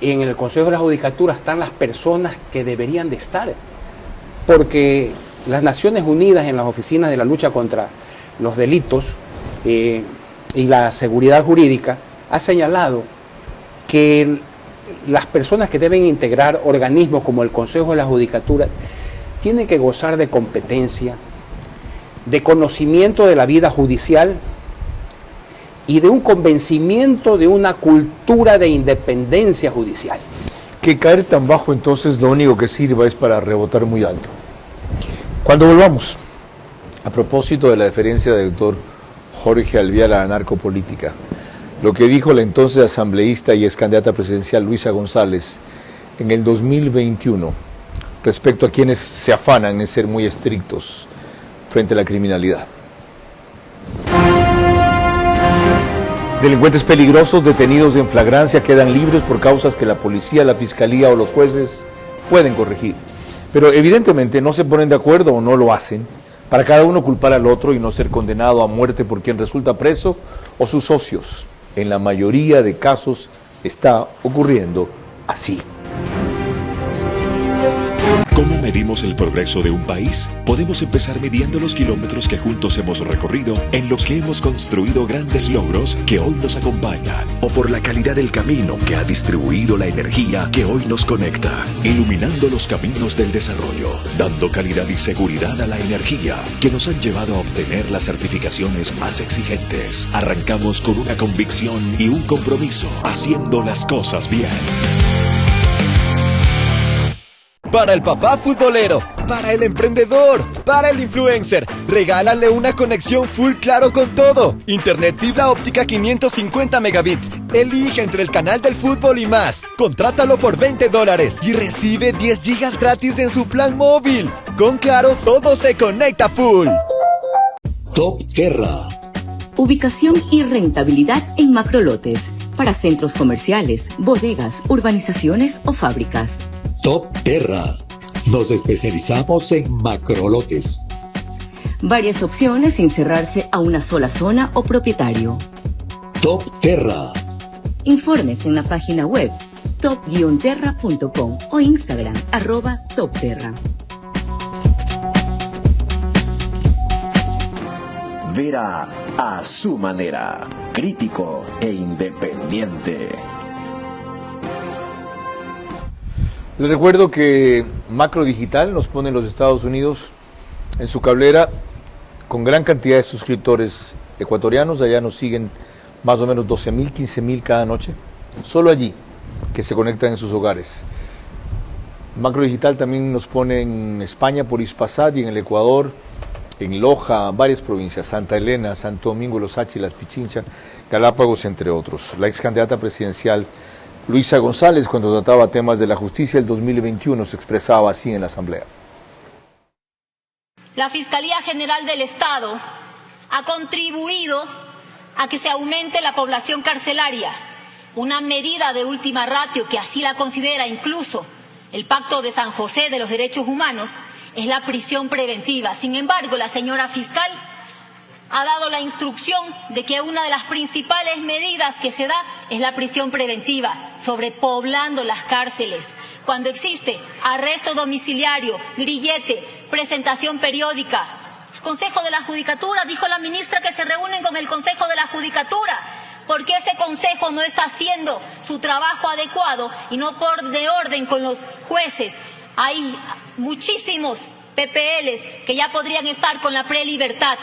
Speaker 15: en el Consejo de la Judicatura están las personas que deberían de estar, porque las Naciones Unidas en las oficinas de la lucha contra los delitos y la seguridad jurídica ha señalado que las personas que deben integrar organismos como el Consejo de la Judicatura tienen que gozar de competencia, de conocimiento de la vida judicial y de un convencimiento de una cultura de independencia judicial.
Speaker 1: Que caer tan bajo entonces lo único que sirva es para rebotar muy alto. Cuando volvamos, a propósito de la deferencia del doctor Jorge Alvear a la narcopolítica, lo que dijo la entonces asambleísta y ex candidata presidencial Luisa González en el 2021 respecto a quienes se afanan en ser muy estrictos frente a la criminalidad. Delincuentes peligrosos detenidos en flagrancia quedan libres por causas que la policía, la fiscalía o los jueces pueden corregir. Pero evidentemente no se ponen de acuerdo o no lo hacen para cada uno culpar al otro y no ser condenado a muerte por quien resulta preso o sus socios. En la mayoría de casos está ocurriendo así.
Speaker 8: ¿Cómo medimos el progreso de un país? Podemos empezar midiendo los kilómetros que juntos hemos recorrido, en los que hemos construido grandes logros que hoy nos acompañan, o por la calidad del camino que ha distribuido la energía que hoy nos conecta, iluminando los caminos del desarrollo, dando calidad y seguridad a la energía que nos han llevado a obtener las certificaciones más exigentes. Arrancamos con una convicción y un compromiso, haciendo las cosas bien.
Speaker 9: Para el papá futbolero, para el emprendedor, para el influencer, regálale una conexión full claro con todo. Internet fibra óptica 550 megabits. Elige entre el canal del fútbol y más. Contrátalo por $20 y recibe 10 gigas gratis en su plan móvil. Con Claro, todo se conecta full.
Speaker 6: Top Terra.
Speaker 7: Ubicación y rentabilidad en macrolotes para centros comerciales, bodegas, urbanizaciones o fábricas.
Speaker 6: Top Terra. Nos especializamos en macrolotes.
Speaker 7: Varias opciones sin cerrarse a una sola zona o propietario.
Speaker 6: Top Terra.
Speaker 7: Informes en la página web top-terra.com o Instagram @topterra.
Speaker 4: Vera a su manera, crítico e independiente.
Speaker 1: Les recuerdo que Macro Digital nos pone en los Estados Unidos en su cablera con gran cantidad de suscriptores ecuatorianos. Allá nos siguen más o menos 12.000, 15.000 cada noche, solo allí, que se conectan en sus hogares. Macro Digital también nos pone en España por Hispasat y en el Ecuador, en Loja, varias provincias, Santa Elena, Santo Domingo, Los Áchilas, Pichincha, Galápagos, entre otros. La ex candidata presidencial Luisa González, cuando trataba temas de la justicia el 2021, se expresaba así en la Asamblea.
Speaker 21: La Fiscalía General del Estado ha contribuido a que se aumente la población carcelaria, una medida de última ratio que así la considera incluso el Pacto de San José de los Derechos Humanos, es la prisión preventiva. Sin embargo, la señora fiscal ha dado la instrucción de que una de las principales medidas que se da es la prisión preventiva, sobrepoblando las cárceles. Cuando existe arresto domiciliario, grillete, presentación periódica. Consejo de la Judicatura, dijo la ministra que se reúnen con el Consejo de la Judicatura, porque ese consejo no está haciendo su trabajo adecuado y no por de orden con los jueces. Hay muchísimos PPLs que ya podrían estar con la prelibertad.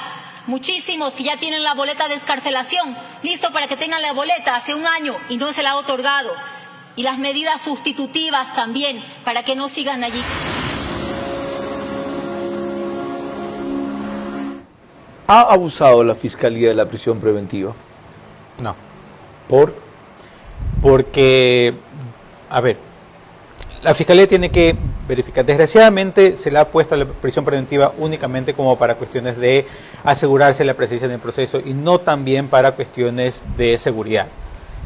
Speaker 21: Muchísimos que ya tienen la boleta de excarcelación, listo para que tengan la boleta hace un año y no se la ha otorgado. y las medidas sustitutivas también para que no sigan allí.
Speaker 1: ¿Ha abusado la Fiscalía de la prisión preventiva?
Speaker 16: No.
Speaker 1: Porque,
Speaker 16: a ver, la Fiscalía tiene que verificar. Desgraciadamente se le ha puesto la prisión preventiva únicamente como para cuestiones de asegurarse la presencia en el proceso y no también para cuestiones de seguridad.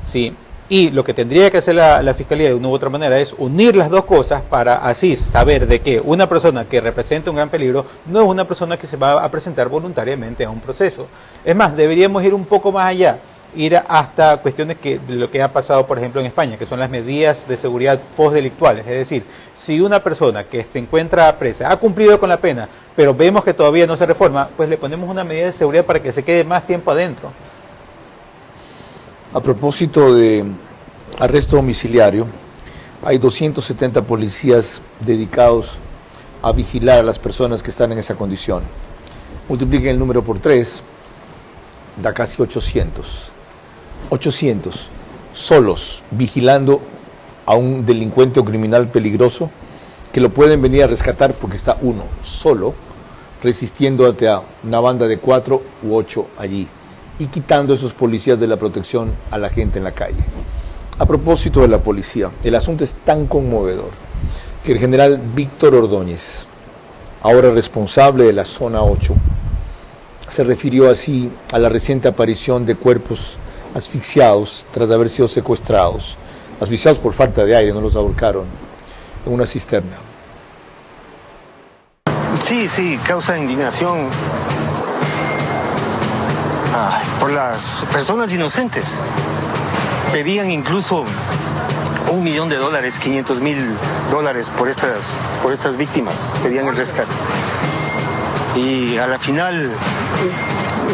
Speaker 16: ¿Sí? Y lo que tendría que hacer la Fiscalía de una u otra manera es unir las dos cosas para así saber de que una persona que representa un gran peligro no es una persona que se va a presentar voluntariamente a un proceso. Es más, deberíamos ir un poco más allá, ir hasta cuestiones de lo que ha pasado, por ejemplo, en España, que son las medidas de seguridad postdelictuales. Es decir, si una persona que se encuentra presa ha cumplido con la pena, pero vemos que todavía no se reforma, pues le ponemos una medida de seguridad para que se quede más tiempo adentro.
Speaker 1: A propósito de arresto domiciliario, hay 270 policías dedicados a vigilar a las personas que están en esa condición. Multipliquen el número por 3, da casi 800. 800 solos vigilando a un delincuente o criminal peligroso que lo pueden venir a rescatar porque está uno solo resistiendo ante una banda de 4 u 8 allí y quitando a esos policías de la protección a la gente en la calle. A propósito de la policía, el asunto es tan conmovedor que el general Víctor Ordóñez, ahora responsable de la zona 8, se refirió así a la reciente aparición de cuerpos asfixiados tras haber sido secuestrados, asfixiados por falta de aire, no los ahorcaron, en una cisterna.
Speaker 10: Sí, causa indignación por las personas inocentes. Pedían incluso $1 millón, $500,000 por estas víctimas, pedían el rescate. Y a la final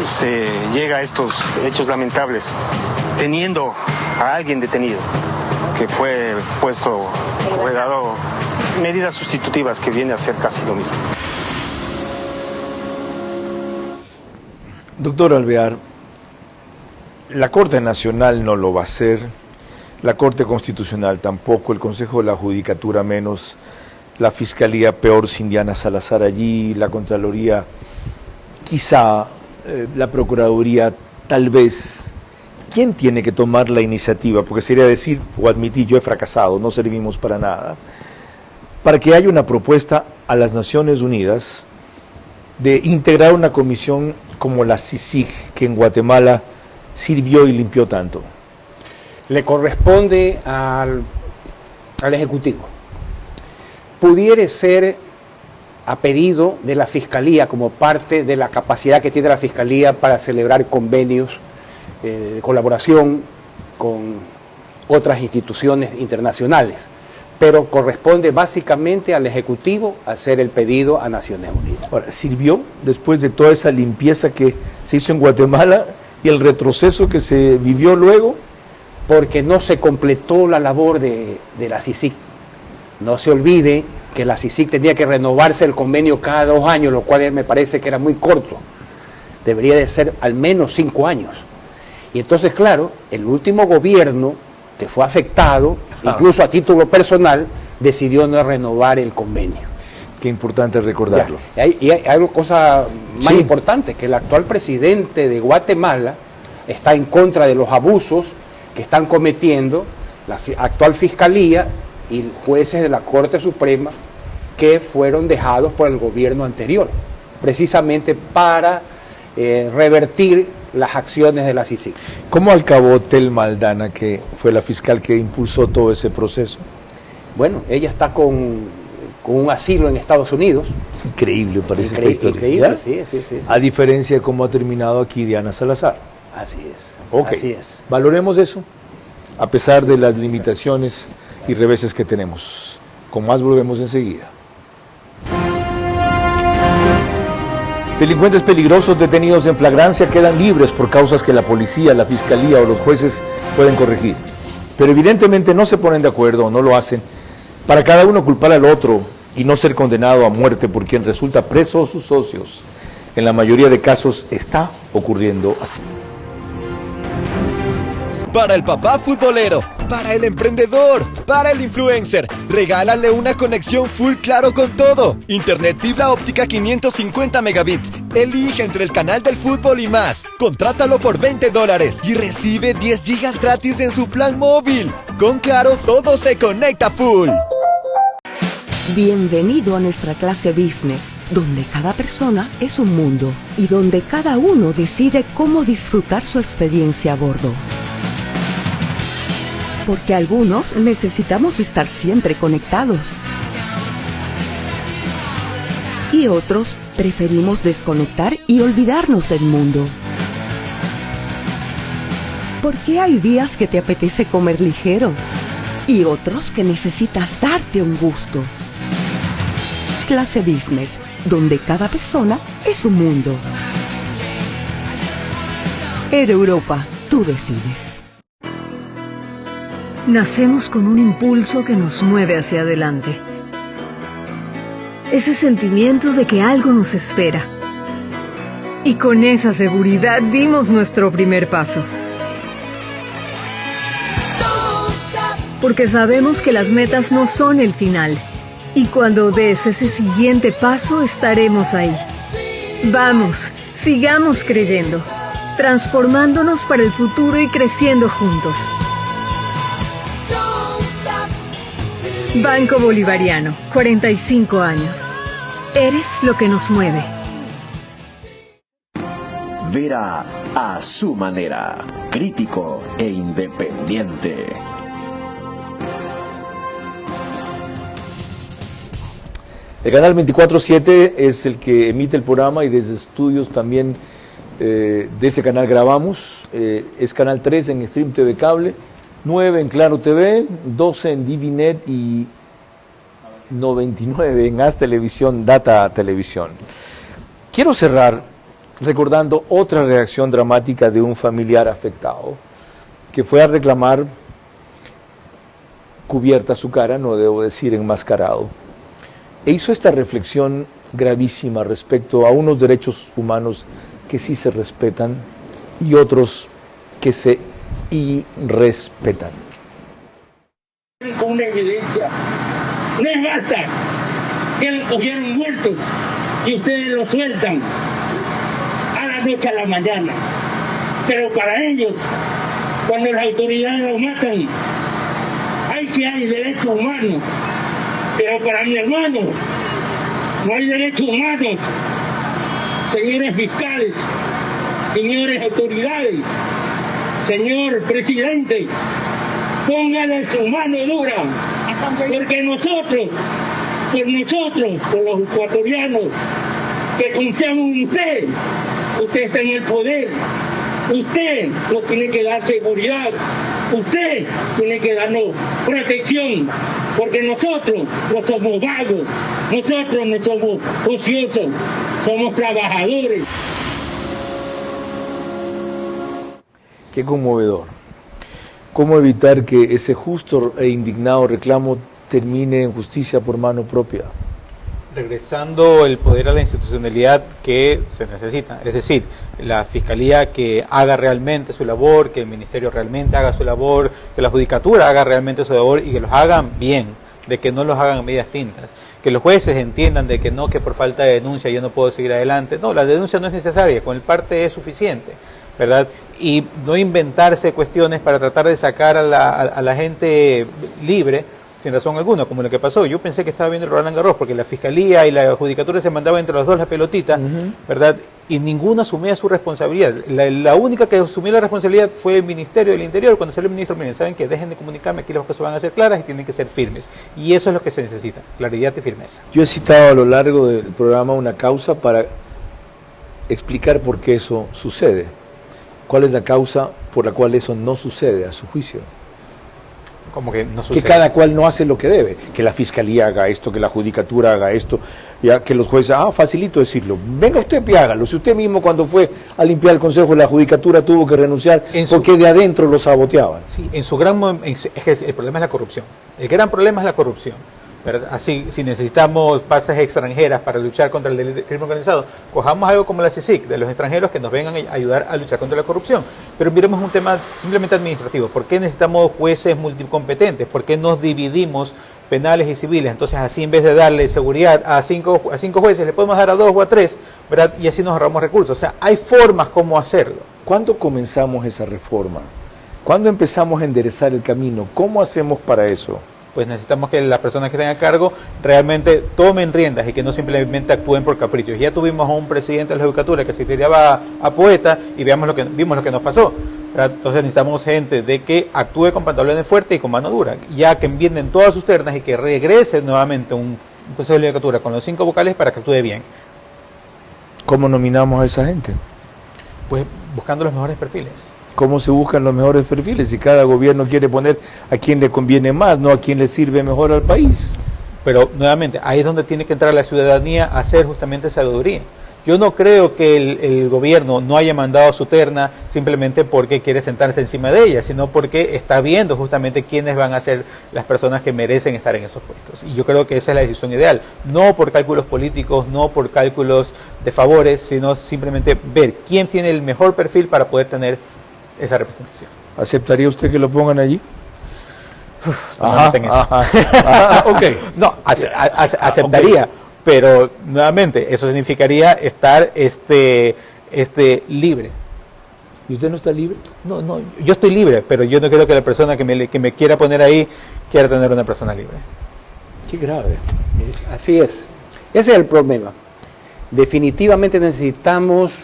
Speaker 10: se llega a estos hechos lamentables, teniendo a alguien detenido, que fue dado medidas sustitutivas, que viene a ser casi lo mismo.
Speaker 1: Doctor Alvear, la Corte Nacional no lo va a hacer, la Corte Constitucional tampoco, el Consejo de la Judicatura menos, la Fiscalía peor sin Diana Salazar allí, la Contraloría quizá, la Procuraduría tal vez. ¿Quién tiene que tomar la iniciativa? Porque sería decir o admitir, yo he fracasado, no servimos para nada, para que haya una propuesta a las Naciones Unidas de integrar una comisión como la CICIG, que en Guatemala sirvió y limpió tanto.
Speaker 15: Le corresponde al Ejecutivo. Pudiera ser a pedido de la Fiscalía, como parte de la capacidad que tiene la Fiscalía para celebrar convenios de colaboración con otras instituciones internacionales, pero corresponde básicamente al Ejecutivo hacer el pedido a Naciones Unidas.
Speaker 1: Ahora, ¿sirvió después de toda esa limpieza que se hizo en Guatemala y el retroceso que se vivió luego?
Speaker 15: Porque no se completó la labor de la CICIG. No se olvide que la CICIG tenía que renovarse el convenio cada 2 años, lo cual me parece que era muy corto. Debería de ser al menos 5 años. Y entonces, claro, el último gobierno que fue afectado, incluso a título personal, decidió no renovar el convenio.
Speaker 1: Qué importante recordarlo.
Speaker 15: Y hay una cosa más importante, que el actual presidente de Guatemala está en contra de los abusos que están cometiendo la actual Fiscalía y jueces de la Corte Suprema, que fueron dejados por el gobierno anterior, precisamente para revertir las acciones de la CICIG.
Speaker 1: ¿Cómo acabó Telma Aldana, que fue la fiscal que impulsó todo ese proceso?
Speaker 15: Bueno, ella está con un asilo en Estados Unidos.
Speaker 1: Increíble, parece esta historia.
Speaker 15: Increíble, sí.
Speaker 1: A diferencia de cómo ha terminado aquí Diana Salazar.
Speaker 15: Así es.
Speaker 1: Okay.
Speaker 15: Así es.
Speaker 1: Valoremos eso, a pesar de las limitaciones y reveses que tenemos. Con más volvemos enseguida. Delincuentes peligrosos detenidos en flagrancia quedan libres por causas que la policía, la fiscalía o los jueces pueden corregir. Pero evidentemente no se ponen de acuerdo o no lo hacen para cada uno culpar al otro y no ser condenado a muerte por quien resulta preso o sus socios. En la mayoría de casos está ocurriendo así.
Speaker 9: Para el papá futbolero, para el emprendedor, para el influencer. Regálale una conexión full Claro con todo. Internet fibra óptica 550 megabits. Elige entre el canal del fútbol y más. Contrátalo por $20 y recibe 10 gigas gratis en su plan móvil. Con Claro todo se conecta full.
Speaker 5: Bienvenido a nuestra clase Business, donde cada persona es un mundo y donde cada uno decide cómo disfrutar su experiencia a bordo. Porque algunos necesitamos estar siempre conectados y otros preferimos desconectar y olvidarnos del mundo. Porque hay días que te apetece comer ligero y otros que necesitas darte un gusto. Clase Business, donde cada persona es un mundo. Air Europa, tú decides.
Speaker 12: Nacemos con un impulso que nos mueve hacia adelante. Ese sentimiento de que algo nos espera. Y con esa seguridad dimos nuestro primer paso. Porque sabemos que las metas no son el final. Y cuando des ese siguiente paso, estaremos ahí. Vamos, sigamos creyendo, transformándonos para el futuro y creciendo juntos. Banco Bolivariano, 45 años. Eres lo que nos mueve.
Speaker 4: Vera a su manera, crítico e independiente.
Speaker 3: El canal 24/7 es el que emite el programa y desde estudios también de ese canal grabamos. Es canal 3 en Stream TV Cable, 9 en Claro TV, 12 en DiviNet y 99 en As Televisión, Data Televisión. Quiero cerrar recordando otra reacción dramática de un familiar afectado que fue a reclamar cubierta su cara, no debo decir enmascarado. E hizo esta reflexión gravísima respecto a unos derechos humanos que sí se respetan y otros que se irrespetan.
Speaker 22: Con una evidencia, no es basta que lo cogieron muertos y ustedes lo sueltan a la noche a la mañana, pero para ellos, cuando las autoridades lo matan, hay derechos humanos. Pero para mi hermano no hay derechos humanos. Señores fiscales, señores autoridades, señor presidente, póngale su mano dura, porque nosotros, por los ecuatorianos que confiamos en usted está en el poder, usted nos tiene que dar seguridad, usted tiene que darnos protección. Porque nosotros no somos vagos, nosotros no somos ociosos, somos trabajadores.
Speaker 3: Qué conmovedor. ¿Cómo evitar que ese justo e indignado reclamo termine en justicia por mano propia?
Speaker 16: Regresando el poder a la institucionalidad que se necesita, es decir, la Fiscalía que haga realmente su labor, que el Ministerio realmente haga su labor, que la Judicatura haga realmente su labor y que los hagan bien, de que no los hagan a medias tintas, que los jueces entiendan de que no, que por falta de denuncia yo no puedo seguir adelante. No, la denuncia no es necesaria, con el parte es suficiente, ¿verdad? Y no inventarse cuestiones para tratar de sacar a la gente libre sin razón alguna, como lo que pasó. Yo pensé que estaba viendo el Roland Garros, porque la Fiscalía y la Judicatura se mandaban entre los dos la pelotita, ¿verdad? Y ninguno asumía su responsabilidad. La única que asumió la responsabilidad fue el Ministerio del Interior, cuando salió el ministro, miren, saben que dejen de comunicarme, aquí las cosas van a ser claras y tienen que ser firmes. Y eso es lo que se necesita, claridad y firmeza.
Speaker 3: Yo he citado a lo largo del programa una causa para explicar por qué eso sucede. ¿Cuál es la causa por la cual eso no sucede a su juicio?
Speaker 16: Como que no sucede.
Speaker 3: Que cada cual no hace lo que debe, que la Fiscalía haga esto, que la Judicatura haga esto, ya que los jueces, facilito decirlo, venga usted y hágalo. Si usted mismo cuando fue a limpiar el Consejo de la Judicatura tuvo que renunciar porque de adentro lo saboteaban.
Speaker 16: Sí, en su gran es que el problema es la corrupción. El gran problema es la corrupción. ¿verdad? Así, si necesitamos bases extranjeras para luchar contra el crimen organizado, cojamos algo como la CICIG, de los extranjeros que nos vengan a ayudar a luchar contra la corrupción. Pero miremos un tema simplemente administrativo. ¿Por qué necesitamos jueces multicompetentes? ¿Por qué nos dividimos penales y civiles? Entonces, así en vez de darle seguridad a cinco jueces, le podemos dar a 2 o a 3, ¿verdad? Y así nos ahorramos recursos. O sea, hay formas como hacerlo.
Speaker 1: ¿Cuándo comenzamos esa reforma? ¿Cuándo empezamos a enderezar el camino? ¿Cómo hacemos para eso?
Speaker 16: Pues necesitamos que las personas que estén a cargo realmente tomen riendas y que no simplemente actúen por caprichos. Ya tuvimos a un presidente de la Judicatura que se tiraba a poeta y vimos lo que nos pasó, ¿verdad? Entonces necesitamos gente de que actúe con pantalones fuertes y con mano dura, ya que envienden todas sus ternas y que regrese nuevamente un Consejo de la Judicatura con los 5 vocales para que actúe bien.
Speaker 1: ¿Cómo nominamos a esa gente?
Speaker 16: Pues buscando los mejores perfiles.
Speaker 1: ¿Cómo se buscan los mejores perfiles? Si cada gobierno quiere poner a quien le conviene más, no a quien le sirve mejor al país.
Speaker 16: Pero nuevamente, ahí es donde tiene que entrar la ciudadanía a hacer justamente esa sabiduría. Yo no creo que el gobierno no haya mandado su terna simplemente porque quiere sentarse encima de ella, sino porque está viendo justamente quiénes van a ser las personas que merecen estar en esos puestos. Y yo creo que esa es la decisión ideal. No por cálculos políticos, no por cálculos de favores, sino simplemente ver quién tiene el mejor perfil para poder tener esa representación.
Speaker 1: ¿Aceptaría usted que lo pongan allí?
Speaker 16: Okay. No, aceptaría, pero nuevamente eso significaría estar libre.
Speaker 1: ¿Y usted no está libre?
Speaker 16: No, yo estoy libre, pero yo no creo que la persona que me quiera poner ahí quiera tener una persona libre.
Speaker 1: Qué grave.
Speaker 15: Así es. Ese es el problema. Definitivamente necesitamos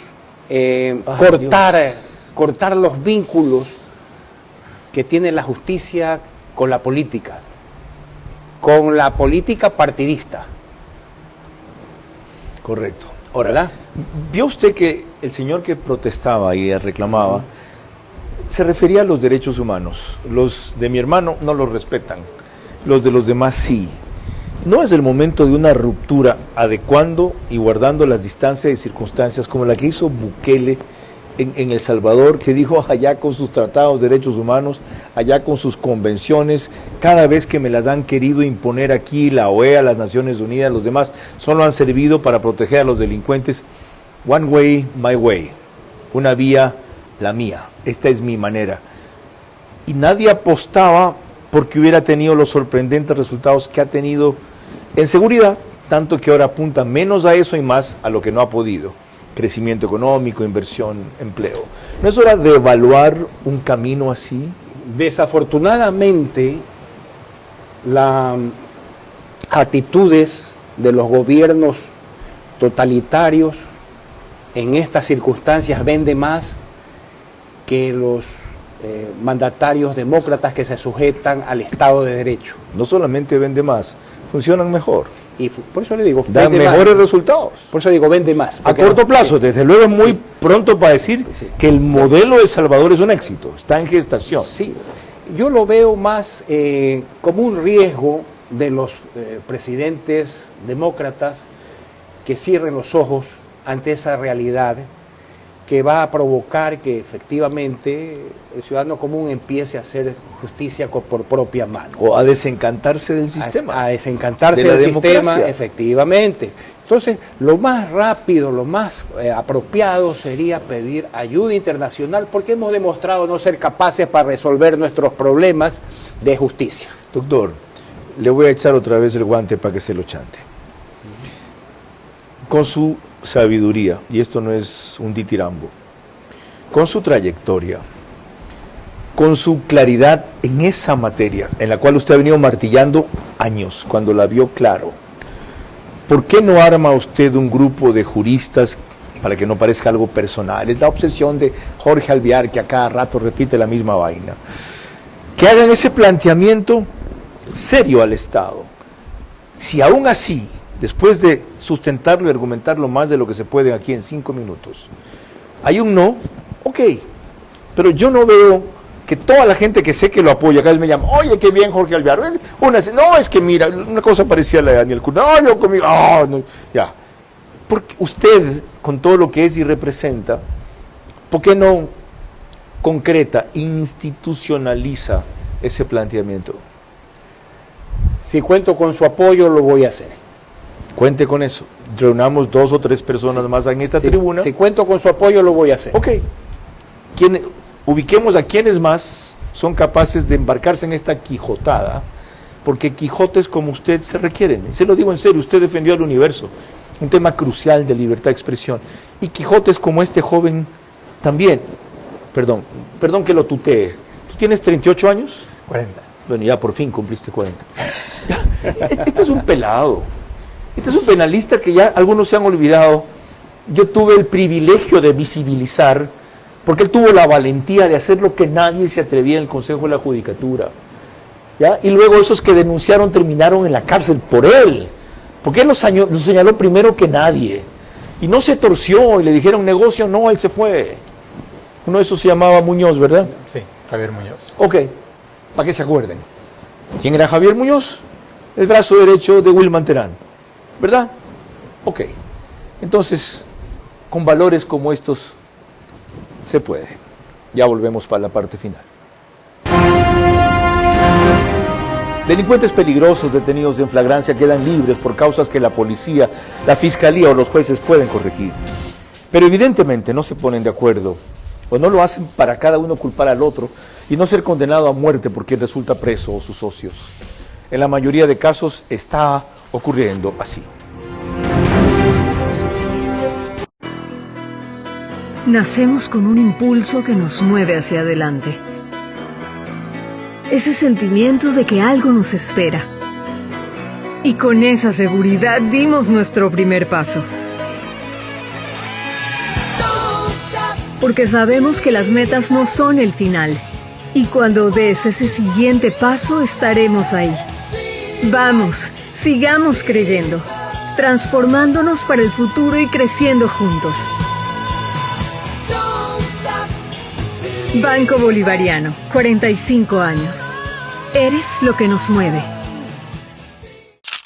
Speaker 15: cortar los vínculos que tiene la justicia con la política partidista.
Speaker 1: Correcto. Ahora, ¿vio usted que el señor que protestaba y reclamaba se refería a los derechos humanos? Los de mi hermano no los respetan, los de los demás sí. ¿No es el momento de una ruptura adecuando y guardando las distancias y circunstancias como la que hizo Bukele en El Salvador, que dijo allá con sus tratados de derechos humanos, allá con sus convenciones, cada vez que me las han querido imponer aquí, la OEA, las Naciones Unidas, los demás, solo han servido para proteger a los delincuentes? One way, my way. Una vía, la mía. Esta es mi manera. Y nadie apostaba porque hubiera tenido los sorprendentes resultados que ha tenido en seguridad, tanto que ahora apunta menos a eso y más a lo que no ha podido. Crecimiento económico, inversión, empleo. ¿No es hora de evaluar un camino así?
Speaker 15: Desafortunadamente, las actitudes de los gobiernos totalitarios en estas circunstancias vende más que los mandatarios demócratas que se sujetan al Estado de Derecho.
Speaker 1: No solamente vende más, funcionan mejor.
Speaker 15: Y por eso le digo,
Speaker 1: dan mejores resultados.
Speaker 15: Por eso digo, vende más.
Speaker 1: A corto plazo, desde luego es muy pronto para decir que el modelo de El Salvador es un éxito, está en gestación.
Speaker 15: Sí, yo lo veo más como un riesgo de los presidentes demócratas que cierren los ojos ante esa realidad que va a provocar que efectivamente el ciudadano común empiece a hacer justicia por propia mano.
Speaker 1: O a desencantarse del sistema.
Speaker 15: A desencantarse del sistema, efectivamente. Entonces, lo más rápido, lo más apropiado sería pedir ayuda internacional, porque hemos demostrado no ser capaces para resolver nuestros problemas de justicia.
Speaker 1: Doctor, le voy a echar otra vez el guante para que se lo chante. Con su sabiduría, y esto no es un ditirambo, con su trayectoria, con su claridad en esa materia, en la cual usted ha venido martillando años, cuando la vio claro, ¿por qué no arma usted un grupo de juristas, para que no parezca algo personal? Es la obsesión de Jorge Alvear, que a cada rato repite la misma vaina, que hagan ese planteamiento serio al Estado. Si aún así, después de sustentarlo y argumentarlo más de lo que se puede aquí en 5 minutos, hay un no, ok, pero yo no veo que toda la gente que sé que lo apoya, cada vez me llama, oye, qué bien Jorge Alvear, no, es que mira, una cosa parecía la de Daniel Cruz, no, yo conmigo, no, ya, porque usted, con todo lo que es y representa, ¿por qué no concreta, institucionaliza ese planteamiento?
Speaker 15: Si cuento con su apoyo, lo voy a hacer.
Speaker 3: Cuente con eso. Reunamos 2 o 3 personas más en esta tribuna.
Speaker 15: Si cuento con su apoyo, lo voy a hacer.
Speaker 3: Ok. Ubiquemos a quienes más son capaces de embarcarse en esta quijotada, porque quijotes como usted se requieren. Y se lo digo en serio, usted defendió al universo, un tema crucial de libertad de expresión. Y quijotes como este joven también. Perdón que lo tutee. ¿Tú tienes 38 años?
Speaker 16: 40.
Speaker 3: Bueno, ya por fin cumpliste 40. Este es un pelado. Este es un penalista que ya algunos se han olvidado. Yo tuve el privilegio de visibilizar, porque él tuvo la valentía de hacer lo que nadie se atrevía en el Consejo de la Judicatura. ¿Ya? Y luego esos que denunciaron terminaron en la cárcel por él, porque él lo señaló primero que nadie. Y no se torció y le dijeron negocio, no, él se fue. Uno de esos se llamaba Muñoz, ¿verdad?
Speaker 16: Sí, Javier Muñoz.
Speaker 3: Ok, para que se acuerden. ¿Quién era Javier Muñoz? El brazo derecho de Wilman Terán, ¿verdad? Ok, entonces, con valores como estos, se puede. Ya volvemos para la parte final. Delincuentes peligrosos detenidos en flagrancia quedan libres por causas que la policía, la fiscalía o los jueces pueden corregir. Pero evidentemente no se ponen de acuerdo, o no lo hacen para cada uno culpar al otro y no ser condenado a muerte porque resulta preso o sus socios. En la mayoría de casos está ocurriendo así.
Speaker 12: Nacemos con un impulso que nos mueve hacia adelante. Ese sentimiento de que algo nos espera. Y con esa seguridad dimos nuestro primer paso. Porque sabemos que las metas no son el final. Y cuando des ese siguiente paso, estaremos ahí. Vamos, sigamos creyendo, transformándonos para el futuro y creciendo juntos. Banco Bolivariano, 45 años. Eres lo que nos mueve.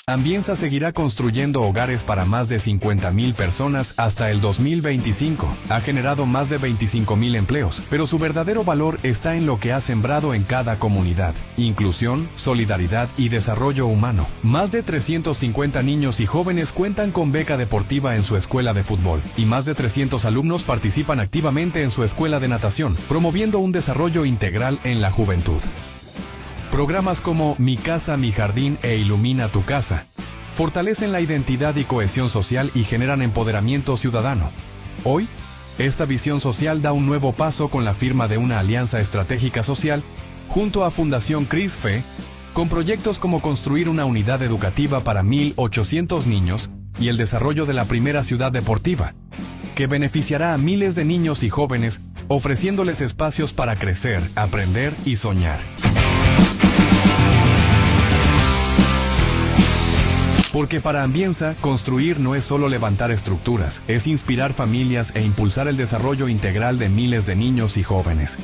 Speaker 11: Ambienza seguirá construyendo hogares para más de 50,000 personas hasta el 2025. Ha generado más de 25,000 empleos, pero su verdadero valor está en lo que ha sembrado en cada comunidad. Inclusión, solidaridad y desarrollo humano. Más de 350 niños y jóvenes cuentan con beca deportiva en su escuela de fútbol, y más de 300 alumnos participan activamente en su escuela de natación, promoviendo un desarrollo integral en la juventud. Programas como Mi Casa, Mi Jardín e Ilumina tu Casa fortalecen la identidad y cohesión social y generan empoderamiento ciudadano. Hoy, esta visión social da un nuevo paso con la firma de una alianza estratégica social junto a Fundación CRISFE, con proyectos como construir una unidad educativa para 1,800 niños y el desarrollo de la primera ciudad deportiva, que beneficiará a miles de niños y jóvenes, ofreciéndoles espacios para crecer, aprender y soñar. Porque para Ambienza, construir no es solo levantar estructuras, es inspirar familias e impulsar el desarrollo integral de miles de niños y jóvenes.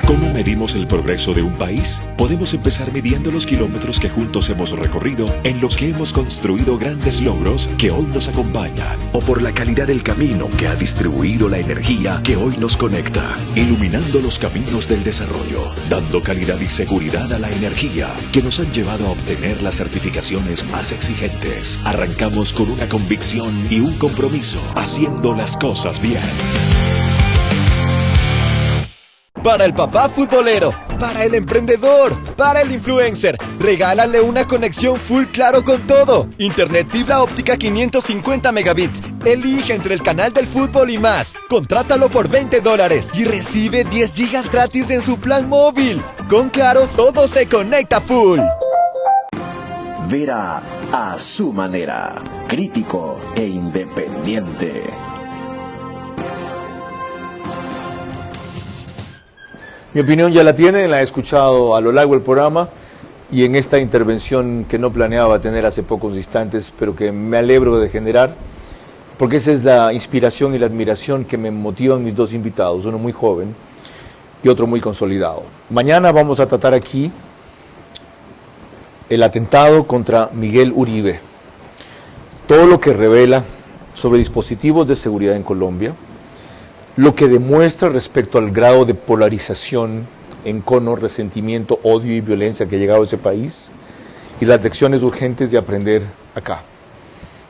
Speaker 8: ¿Cómo medimos el progreso de un país? Podemos empezar midiendo los kilómetros que juntos hemos recorrido, en los que hemos construido grandes logros que hoy nos acompañan, o por la calidad del camino que ha distribuido la energía que hoy nos conecta, iluminando los caminos del desarrollo, dando calidad y seguridad a la energía que nos han llevado a obtener las certificaciones más exigentes. Arrancamos con una convicción y un compromiso, haciendo las cosas bien.
Speaker 9: Para el papá futbolero, para el emprendedor, para el influencer, regálale una conexión full claro con todo. Internet fibra óptica 550 megabits. Elige entre el canal del fútbol y más. Contrátalo por $20 y recibe 10 gigas gratis en su plan móvil. Con Claro, todo se conecta full.
Speaker 4: Vera a su manera, crítico e independiente.
Speaker 1: Mi opinión ya la tienen, la he escuchado a lo largo del programa y en esta intervención que no planeaba tener hace pocos instantes, pero que me alegro de generar, porque esa es la inspiración y la admiración que me motivan mis dos invitados, uno muy joven y otro muy consolidado. Mañana vamos a tratar aquí el atentado contra Miguel Uribe, todo lo que revela sobre dispositivos de seguridad en Colombia, lo que demuestra respecto al grado de polarización
Speaker 3: encono, resentimiento, odio y violencia que ha llegado a ese país, y las lecciones urgentes de aprender acá,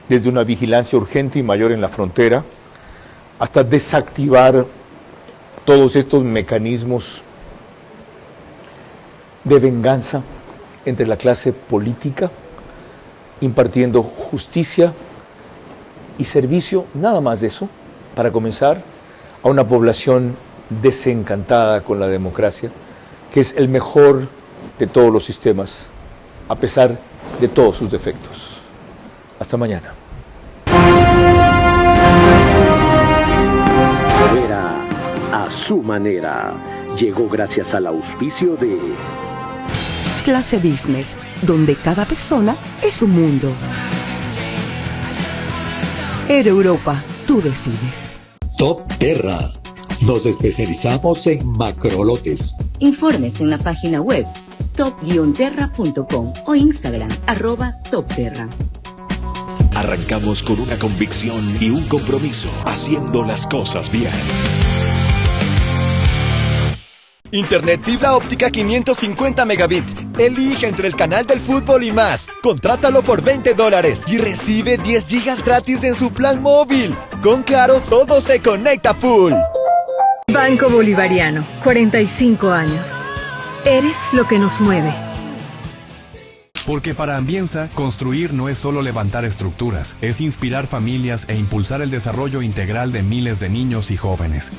Speaker 3: desde una vigilancia urgente y mayor en la frontera, hasta desactivar todos estos mecanismos de venganza entre la clase política, impartiendo justicia y servicio, nada más de eso, para comenzar, a una población desencantada con la democracia, que es el mejor de todos los sistemas, a pesar de todos sus defectos. Hasta mañana.
Speaker 4: Era a su manera. Llegó gracias al auspicio de
Speaker 5: Clase Business, donde cada persona es un mundo. Air Europa, tú decides.
Speaker 6: Top Terra. Nos especializamos en macrolotes.
Speaker 7: Informes en la página web top-terra.com o Instagram @topterra.
Speaker 8: Arrancamos con una convicción y un compromiso, haciendo las cosas bien.
Speaker 9: Internet fibra óptica 550 megabits. Elige entre el canal del fútbol y más. Contrátalo por $20 y recibe 10 gigas gratis en su plan móvil. Con Claro, todo se conecta full.
Speaker 12: Banco Bolivariano, 45 años. Eres lo que nos mueve.
Speaker 11: Porque para Ambienza, construir no es solo levantar estructuras, es inspirar familias e impulsar el desarrollo integral de miles de niños y jóvenes.